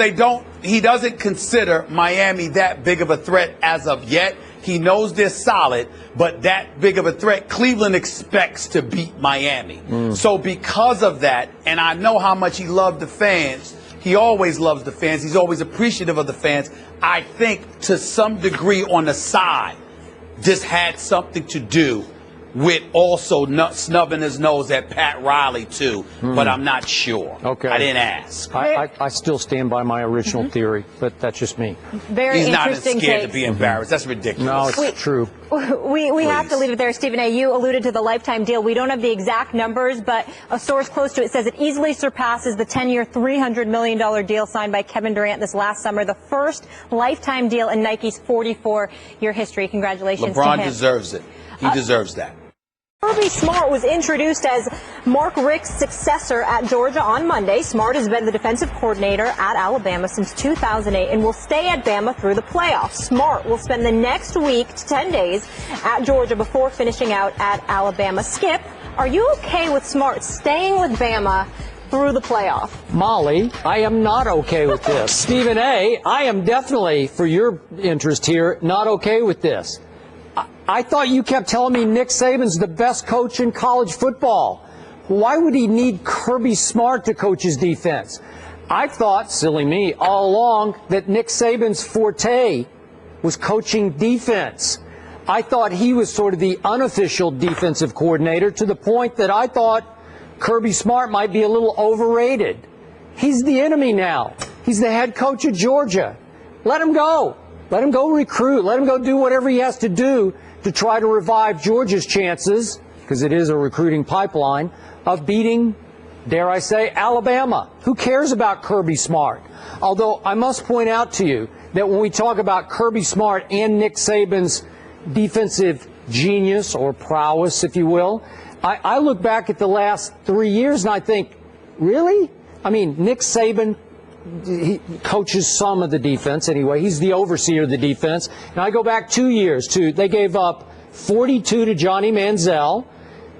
[SPEAKER 4] he doesn't consider Miami that big of a threat as of yet. He knows they're solid, but that big of a threat, Cleveland expects to beat Miami. So because of that, and I know how much he loved the fans, he always loves the fans. He's always appreciative of the fans. I think to some degree on the side, this had something to do with also snubbing his nose at Pat Riley, too. But I'm not sure.
[SPEAKER 3] Okay.
[SPEAKER 4] I didn't ask.
[SPEAKER 3] I still stand by my original theory, but that's just me.
[SPEAKER 2] Very
[SPEAKER 4] He's not
[SPEAKER 2] interesting
[SPEAKER 4] scared
[SPEAKER 2] take.
[SPEAKER 4] to be embarrassed. That's ridiculous.
[SPEAKER 3] No, it's true.
[SPEAKER 2] We have to leave it there. Stephen A., you alluded to the lifetime deal. We don't have the exact numbers, but a source close to it says it easily surpasses the 10-year, $300 million deal signed by Kevin Durant this last summer, the first lifetime deal in Nike's 44-year history. Congratulations to him.
[SPEAKER 4] LeBron deserves it. He deserves that.
[SPEAKER 2] Kirby Smart was introduced as Mark Richt's successor at Georgia on Monday. Smart has been the defensive coordinator at Alabama since 2008 and will stay at Bama through the playoffs. Smart will spend the next week to 10 days at Georgia before finishing out at Alabama. Skip, are you okay with Smart staying with Bama through the playoff?
[SPEAKER 3] Molly, I am not okay with this. Stephen A., I am definitely, for your interest here, not okay with this. I thought you kept telling me Nick Saban's the best coach in college football. Why would he need Kirby Smart to coach his defense? I thought, silly me, all along that Nick Saban's forte was coaching defense. I thought he was sort of the unofficial defensive coordinator, to the point that I thought Kirby Smart might be a little overrated. He's the enemy now. He's the head coach of Georgia. Let him go. Let him go recruit. Let him go do whatever he has to do to try to revive Georgia's chances, because it is a recruiting pipeline, of beating, dare I say, Alabama. Who cares about Kirby Smart? Although I must point out to you that when we talk about Kirby Smart and Nick Saban's defensive genius or prowess, if you will, I look back at the last 3 years and I think, really? I mean, Nick Saban, he coaches some of the defense anyway. He's the overseer of the defense. And I go back 2 years to, they gave up 42 to Johnny Manziel.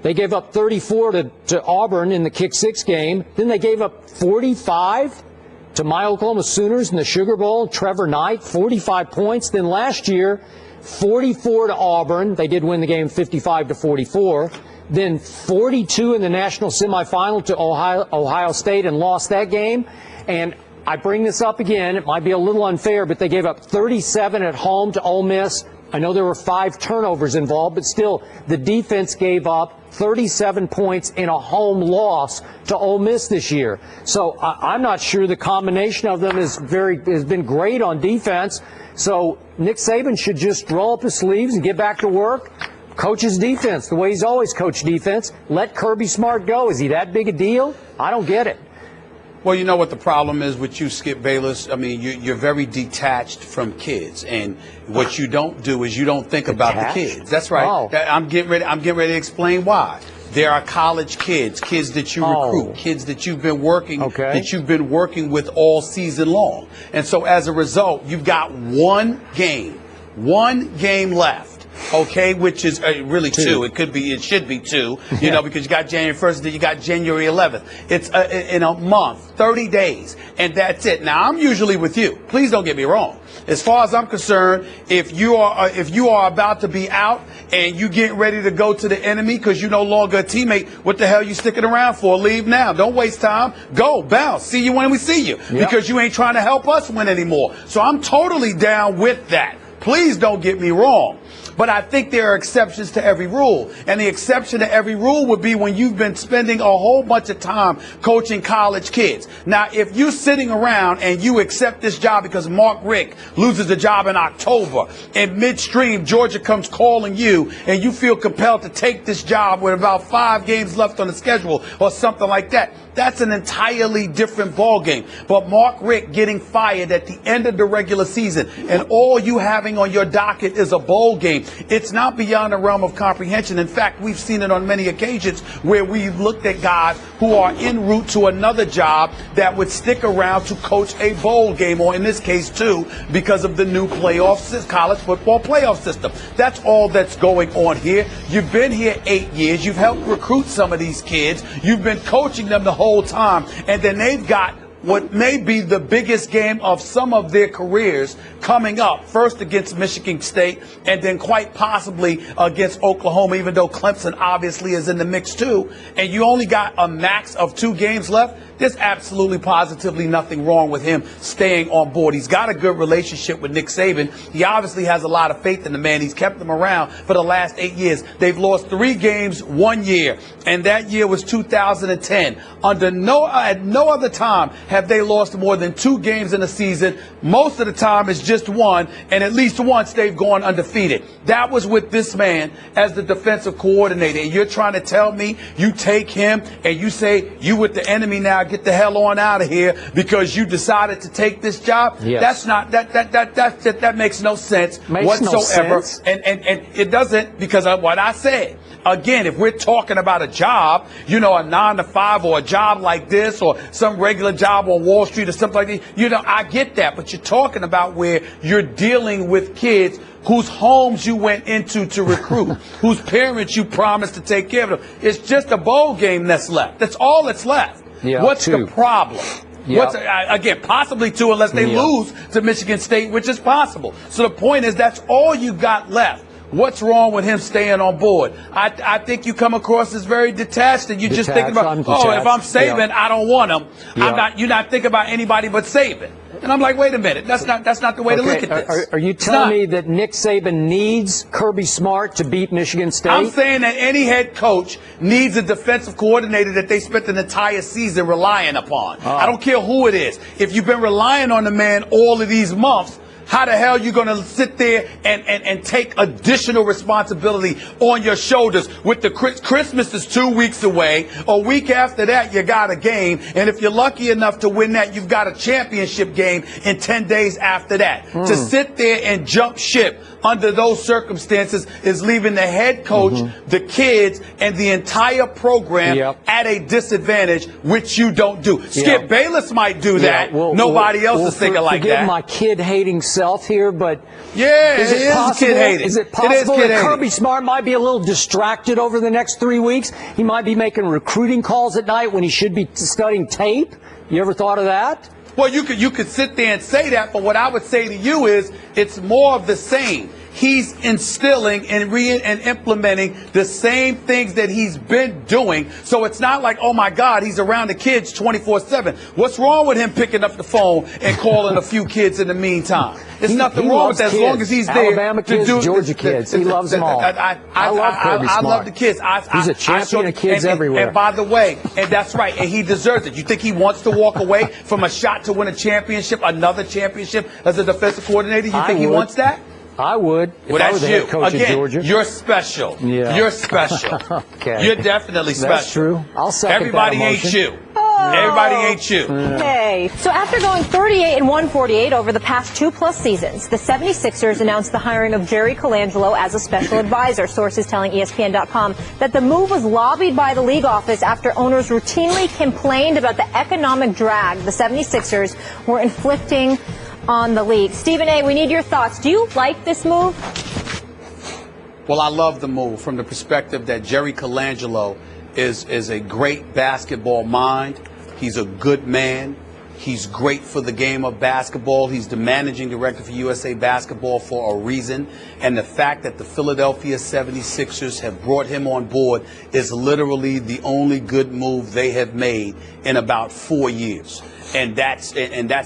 [SPEAKER 3] They gave up 34 to Auburn in the kick six game. Then they gave up 45 to my Oklahoma Sooners in the Sugar Bowl. Trevor Knight, 45 points. Then last year, 44 to Auburn. They did win the game 55 to 44. Then 42 in the national semifinal to Ohio State and lost that game. And I bring this up again, it might be a little unfair, but they gave up 37 at home to Ole Miss. I know there were 5 turnovers involved, but still, the defense gave up 37 points in a home loss to Ole Miss this year. So I'm not sure the combination of them has been great on defense. So Nick Saban should just roll up his sleeves and get back to work, coach his defense the way he's always coached defense. Let Kirby Smart go. Is he that big a deal? I don't get it.
[SPEAKER 4] Well, you know what the problem is with you, Skip Bayless? I mean, you're very detached from kids, and what you don't do is you don't think about the kids. That's right.
[SPEAKER 3] Oh.
[SPEAKER 4] I'm getting ready to explain why. There are college kids that you recruit, kids that you've been working with all season long. And so as a result, you've got one game left. Okay, which is really two. It should be two, you know, because you got January 1st and then you got January 11th. It's in a month, 30 days, and that's it. Now, I'm usually with you. Please don't get me wrong. As far as I'm concerned, if you are about to be out and you get ready to go to the enemy because you're no longer a teammate, what the hell you sticking around for? Leave now. Don't waste time. Go, bounce. See you when we see you, because you ain't trying to help us win anymore. So I'm totally down with that. Please don't get me wrong. But I think there are exceptions to every rule. And the exception to every rule would be when you've been spending a whole bunch of time coaching college kids. Now, if you're sitting around and you accept this job because Mark Richt loses the job in October, and midstream Georgia comes calling you and you feel compelled to take this job with about 5 games left on the schedule or something like that, that's an entirely different ballgame. But Mark Richt getting fired at the end of the regular season and all you having on your docket is a bowl game, it's not beyond the realm of comprehension. In fact, we've seen it on many occasions where we've looked at guys who are en route to another job that would stick around to coach a bowl game, or in this case, two, because of the new college football playoff system. That's all that's going on here. You've been here 8 years. You've helped recruit some of these kids. You've been coaching them the whole time, and then they've got what may be the biggest game of some of their careers coming up, first against Michigan State and then quite possibly against Oklahoma, even though Clemson obviously is in the mix too, and you only got a max of 2 games left, there's absolutely positively nothing wrong with him staying on board. He's got a good relationship with Nick Saban. He obviously has a lot of faith in the man. He's kept him around for the last 8 years. They've lost 3 games 1 year, and that year was 2010. At no other time have they lost more than 2 games in a season. Most of the time it's just 1, and at least once they've gone undefeated. That was with this man as the defensive coordinator. And you're trying to tell me you take him and you say you with the enemy now, get the hell on out of here because you decided to take this job?
[SPEAKER 3] Yes.
[SPEAKER 4] That's not that makes no sense whatsoever. No sense. And it doesn't, because of what I said. Again, if we're talking about a job, a 9 to 5 or a job like this or some regular job on Wall Street or something like that, I get that. But you're talking about where you're dealing with kids whose homes you went into to recruit, whose parents you promised to take care of them. It's just a bowl game that's left. That's all that's left.
[SPEAKER 3] Yeah,
[SPEAKER 4] What's the problem?
[SPEAKER 3] Yep.
[SPEAKER 4] Again, possibly 2 unless they lose to Michigan State, which is possible. So the point is that's all you got left. What's wrong with him staying on board? I think you come across as very detached, and you're just thinking about, if I'm Saban, I don't want him. You're not thinking about anybody but Saban. And I'm like, wait a minute, that's not the way to look at this.
[SPEAKER 3] Are you telling me that Nick Saban needs Kirby Smart to beat Michigan State?
[SPEAKER 4] I'm saying that any head coach needs a defensive coordinator that they spent an entire season relying upon. I don't care who it is. If you've been relying on the man all of these months, how the hell are you going to sit there and take additional responsibility on your shoulders with the Christmas is 2 weeks away? A week after that, you got a game. And if you're lucky enough to win that, you've got a championship game in 10 days after that. To sit there and jump ship under those circumstances is leaving the head coach, the kids, and the entire program at a disadvantage, which you don't do. Skip Bayless might do that. Nobody else is thinking like that.
[SPEAKER 3] Forgive my kid-hating self here, but
[SPEAKER 4] is it possible
[SPEAKER 3] that Kirby Smart might be a little distracted over the next 3 weeks? He might be making recruiting calls at night when he should be studying tape. You ever thought of that?
[SPEAKER 4] Well, you could sit there and say that, but what I would say to you is it's more of the same. He's instilling and implementing the same things that he's been doing. So it's not like, oh, my God, he's around the kids 24/7. What's wrong with him picking up the phone and calling a few kids in the meantime? There's nothing wrong with that as long as he's there.
[SPEAKER 3] Alabama kids, Georgia kids. He loves them all. I love Kirby Smart.
[SPEAKER 4] I love the kids.
[SPEAKER 3] He's a champion of kids everywhere.
[SPEAKER 4] And by the way, and that's right, and he deserves it. You think he wants to walk away from a shot to win a championship, another championship as a defensive coordinator? You think he wants that?
[SPEAKER 3] I would. If I were the head coach of Georgia.
[SPEAKER 4] You're special.
[SPEAKER 3] Yeah.
[SPEAKER 4] You're special.
[SPEAKER 3] Okay.
[SPEAKER 4] You're definitely special.
[SPEAKER 3] That's true. I'll second
[SPEAKER 4] Everybody
[SPEAKER 3] that
[SPEAKER 4] ain't you. Everybody ain't you.
[SPEAKER 2] Okay. So after going 38 and 148 over the past 2+ seasons, the 76ers announced the hiring of Jerry Colangelo as a special advisor. Sources telling ESPN.com that the move was lobbied by the league office after owners routinely complained about the economic drag the 76ers were inflicting on the league. Stephen A., we need your thoughts. Do you like this move?
[SPEAKER 4] Well, I love the move from the perspective that Jerry Colangelo is a great basketball mind. He's a good man. He's great for the game of basketball. He's the managing director for USA Basketball for a reason. And the fact that the Philadelphia 76ers have brought him on board is literally the only good move they have made in about 4 years. And that's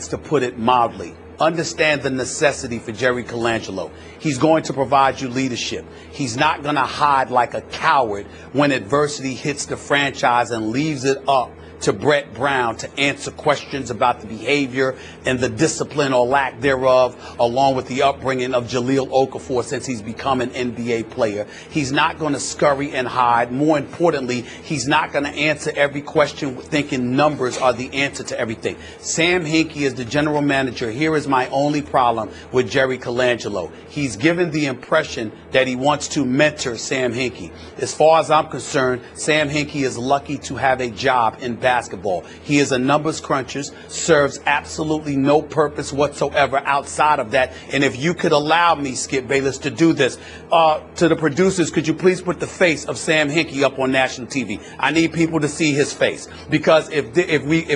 [SPEAKER 4] to put it mildly. Understand the necessity for Jerry Colangelo. He's going to provide you leadership. He's not going to hide like a coward when adversity hits the franchise and leaves it up to Brett Brown to answer questions about the behavior and the discipline or lack thereof, along with the upbringing of Jahlil Okafor since he's become an NBA player. He's not going to scurry and hide. More importantly, he's not going to answer every question thinking numbers are the answer to everything. Sam Hinkie is the general manager. Here is my only problem with Jerry Colangelo. He's given the impression that he wants to mentor Sam Hinkie. As far as I'm concerned, Sam Hinkie is lucky to have a job in basketball. basketball. He is a numbers cruncher, serves absolutely no purpose whatsoever outside of that. And if you could allow me, Skip Bayless, to do this, to the producers, could you please put the face of Sam Hinkie up on national TV? I need people to see his face, because if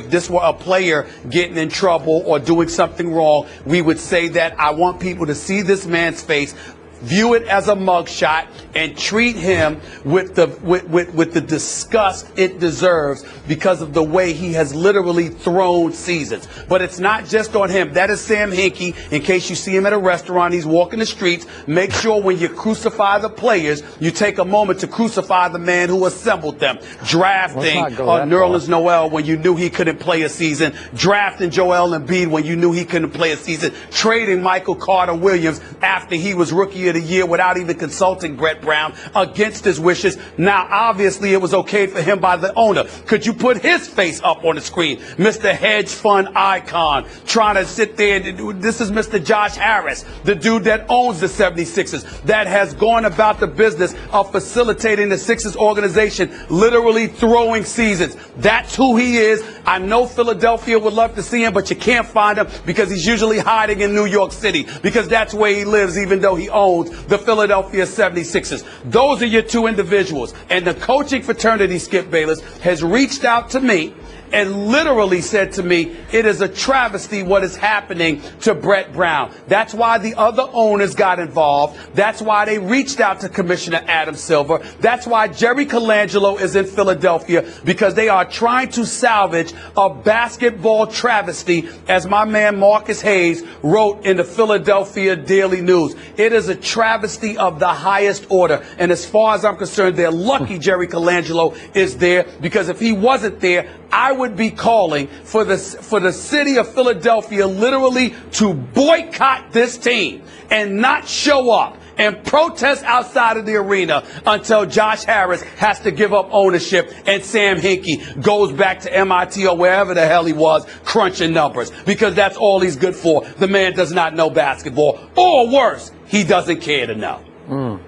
[SPEAKER 4] this were a player getting in trouble or doing something wrong, we would say that. I want people to see this man's face, view it as a mugshot, and treat him with the disgust it deserves because of the way he has literally thrown seasons. But it's not just on him. That is Sam Hinkie. In case you see him at a restaurant, he's walking the streets. Make sure when you crucify the players, you take a moment to crucify the man who assembled them. Drafting Nerlens Noel when you knew he couldn't play a season. Drafting Joel Embiid when you knew he couldn't play a season. Trading Michael Carter-Williams after he was Rookie of the Year without even consulting Brett Brown against his wishes. Now, obviously, it was okay for him by the owner. Could you put his face up on the screen? Mr. Hedge Fund icon trying to sit there. This is Mr. Josh Harris, the dude that owns the 76ers, that has gone about the business of facilitating the Sixers organization, literally throwing seasons. That's who he is. I know Philadelphia would love to see him, but you can't find him because he's usually hiding in New York City, because that's where he lives, even though he owns the Philadelphia 76ers. Those are your two individuals. And the coaching fraternity, Skip Bayless, has reached out to me and literally said to me, it is a travesty what is happening to Brett Brown. That's why the other owners got involved. That's why they reached out to Commissioner Adam Silver. That's why Jerry Colangelo is in Philadelphia, because they are trying to salvage a basketball travesty, as my man Marcus Hayes wrote in the Philadelphia Daily News. It is a travesty of the highest order. And as far as I'm concerned, they're lucky Jerry Colangelo is there, because if he wasn't there, I would be calling for the city of Philadelphia literally to boycott this team and not show up and protest outside of the arena until Josh Harris has to give up ownership and Sam Hinkie goes back to MIT or wherever the hell he was crunching numbers, because that's all he's good for. The man does not know basketball, or worse, he doesn't care to know.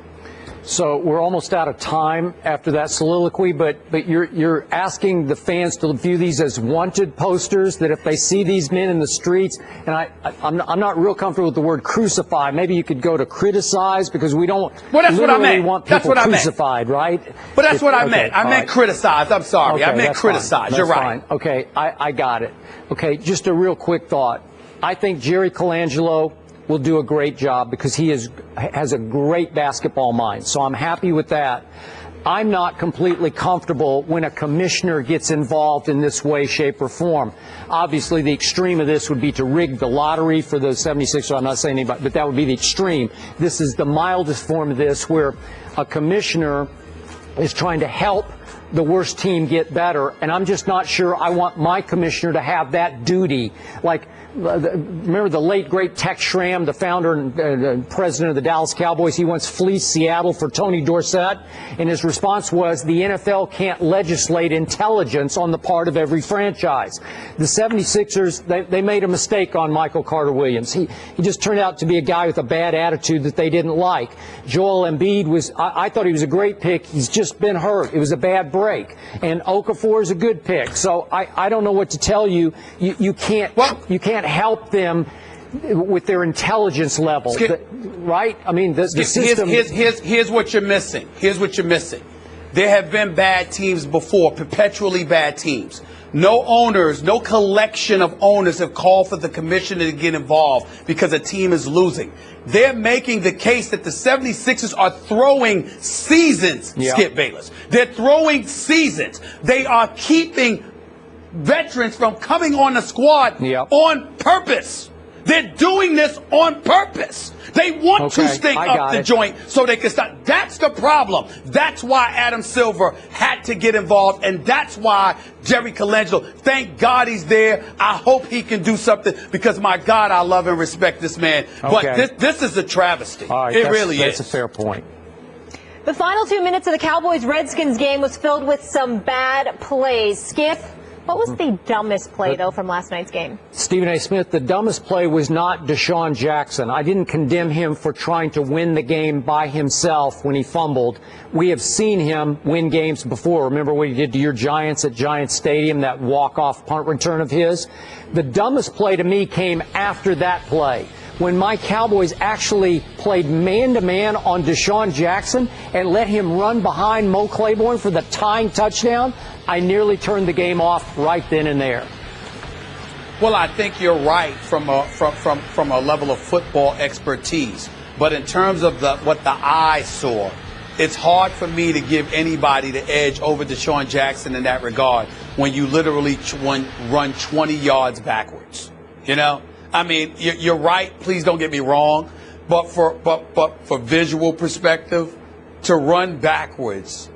[SPEAKER 3] So we're almost out of time after that soliloquy, but you're asking the fans to view these as wanted posters, that if they see these men in the streets, and I'm not real comfortable with the word crucify. Maybe you could go to criticize, because we don't want people crucified, right?
[SPEAKER 4] But that's what I meant. I meant criticize. I'm sorry.
[SPEAKER 3] Okay,
[SPEAKER 4] I meant criticize. You're right.
[SPEAKER 3] Fine. Okay, I got it. Okay, just a real quick thought. I think Jerry Colangelo will do a great job, because he has a great basketball mind. So I'm happy with that. I'm not completely comfortable when a commissioner gets involved in this way, shape, or form. Obviously, the extreme of this would be to rig the lottery for the 76ers. I'm not saying anybody, but that would be the extreme. This is the mildest form of this, where a commissioner is trying to help the worst team get better, and I'm just not sure I want my commissioner to have that duty. Like, remember the late, great Tex Schramm, the founder and president of the Dallas Cowboys? He once fleeced Seattle for Tony Dorsett, and his response was, the NFL can't legislate intelligence on the part of every franchise. The 76ers, they made a mistake on Michael Carter-Williams. He just turned out to be a guy with a bad attitude that they didn't like. Joel Embiid I thought he was a great pick. He's just been hurt. It was a bad break. And Okafor is a good pick. So I don't know what to tell you. You can't help them with their intelligence level, right? I mean, the system.
[SPEAKER 4] Here's what you're missing. Here's what you're missing. There have been bad teams before, perpetually bad teams. No owners, no collection of owners have called for the commissioner to get involved because a team is losing. They're making the case that the 76ers are throwing seasons, Skip Bayless. They're throwing seasons. They are keeping veterans from coming on the squad on purpose. They're doing this on purpose. They want to stink up the joint so they can stop. That's the problem. That's why Adam Silver had to get involved, and that's why Jerry Colangelo, thank God he's there. I hope he can do something, because, my God, I love and respect this man. But this is a travesty. It really is.
[SPEAKER 3] That's a fair point.
[SPEAKER 2] The final 2 minutes of the Cowboys-Redskins game was filled with some bad plays. Skip, What was the dumbest play, though, from last night's game?
[SPEAKER 3] Stephen A. Smith, the dumbest play was not Deshaun Jackson. I didn't condemn him for trying to win the game by himself when he fumbled. We have seen him win games before. Remember what he did to your Giants at Giants Stadium, that walk-off punt return of his? The dumbest play to me came after that play, when my Cowboys actually played man-to-man on Deshaun Jackson and let him run behind Mo Claiborne for the tying touchdown. I nearly turned the game off right then and there.
[SPEAKER 4] Well, I think you're right from a level of football expertise. But in terms of what the eye saw, it's hard for me to give anybody the edge over Deshaun Jackson in that regard when you literally run 20 yards backwards. You know? I mean, you're right. Please don't get me wrong. But for visual perspective, to run backwards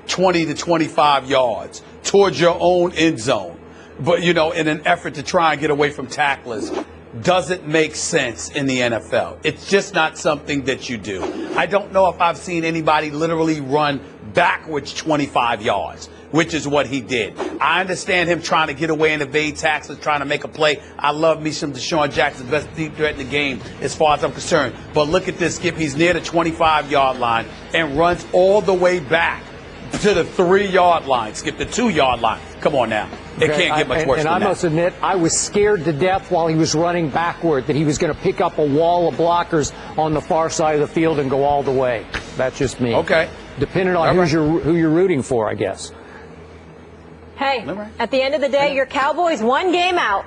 [SPEAKER 4] 20 to 25 yards towards your own end zone, but, you know, in an effort to try and get away from tacklers, doesn't make sense in the NFL. It's just not something that you do. I don't know if I've seen anybody literally run backwards 25 yards, which is what he did. I understand him trying to get away and evade tackles, trying to make a play. I love me some Deshaun Jackson, best deep threat in the game as far as I'm concerned. But look at this, Skip. He's near the 25-yard line and runs all the way back to the 3-yard line. Skip the 2-yard line. Come on now. It can't get much worse than that.
[SPEAKER 3] And I must admit, I was scared to death while he was running backward that he was going to pick up a wall of blockers on the far side of the field and go all the way. That's just me.
[SPEAKER 4] Okay.
[SPEAKER 3] Depending on who you're rooting for, I guess.
[SPEAKER 2] Hey, at the end of the day, your Cowboys one game out,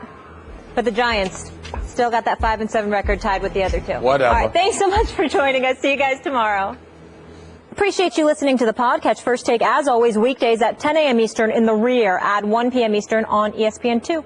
[SPEAKER 2] but the Giants still got that 5-7 record tied with the other two.
[SPEAKER 4] Whatever.
[SPEAKER 2] All right, thanks so much for joining us. See you guys tomorrow. Appreciate you listening to the pod. Catch First Take, as always, weekdays at 10 a.m. Eastern in the rear at 1 p.m. Eastern on ESPN2.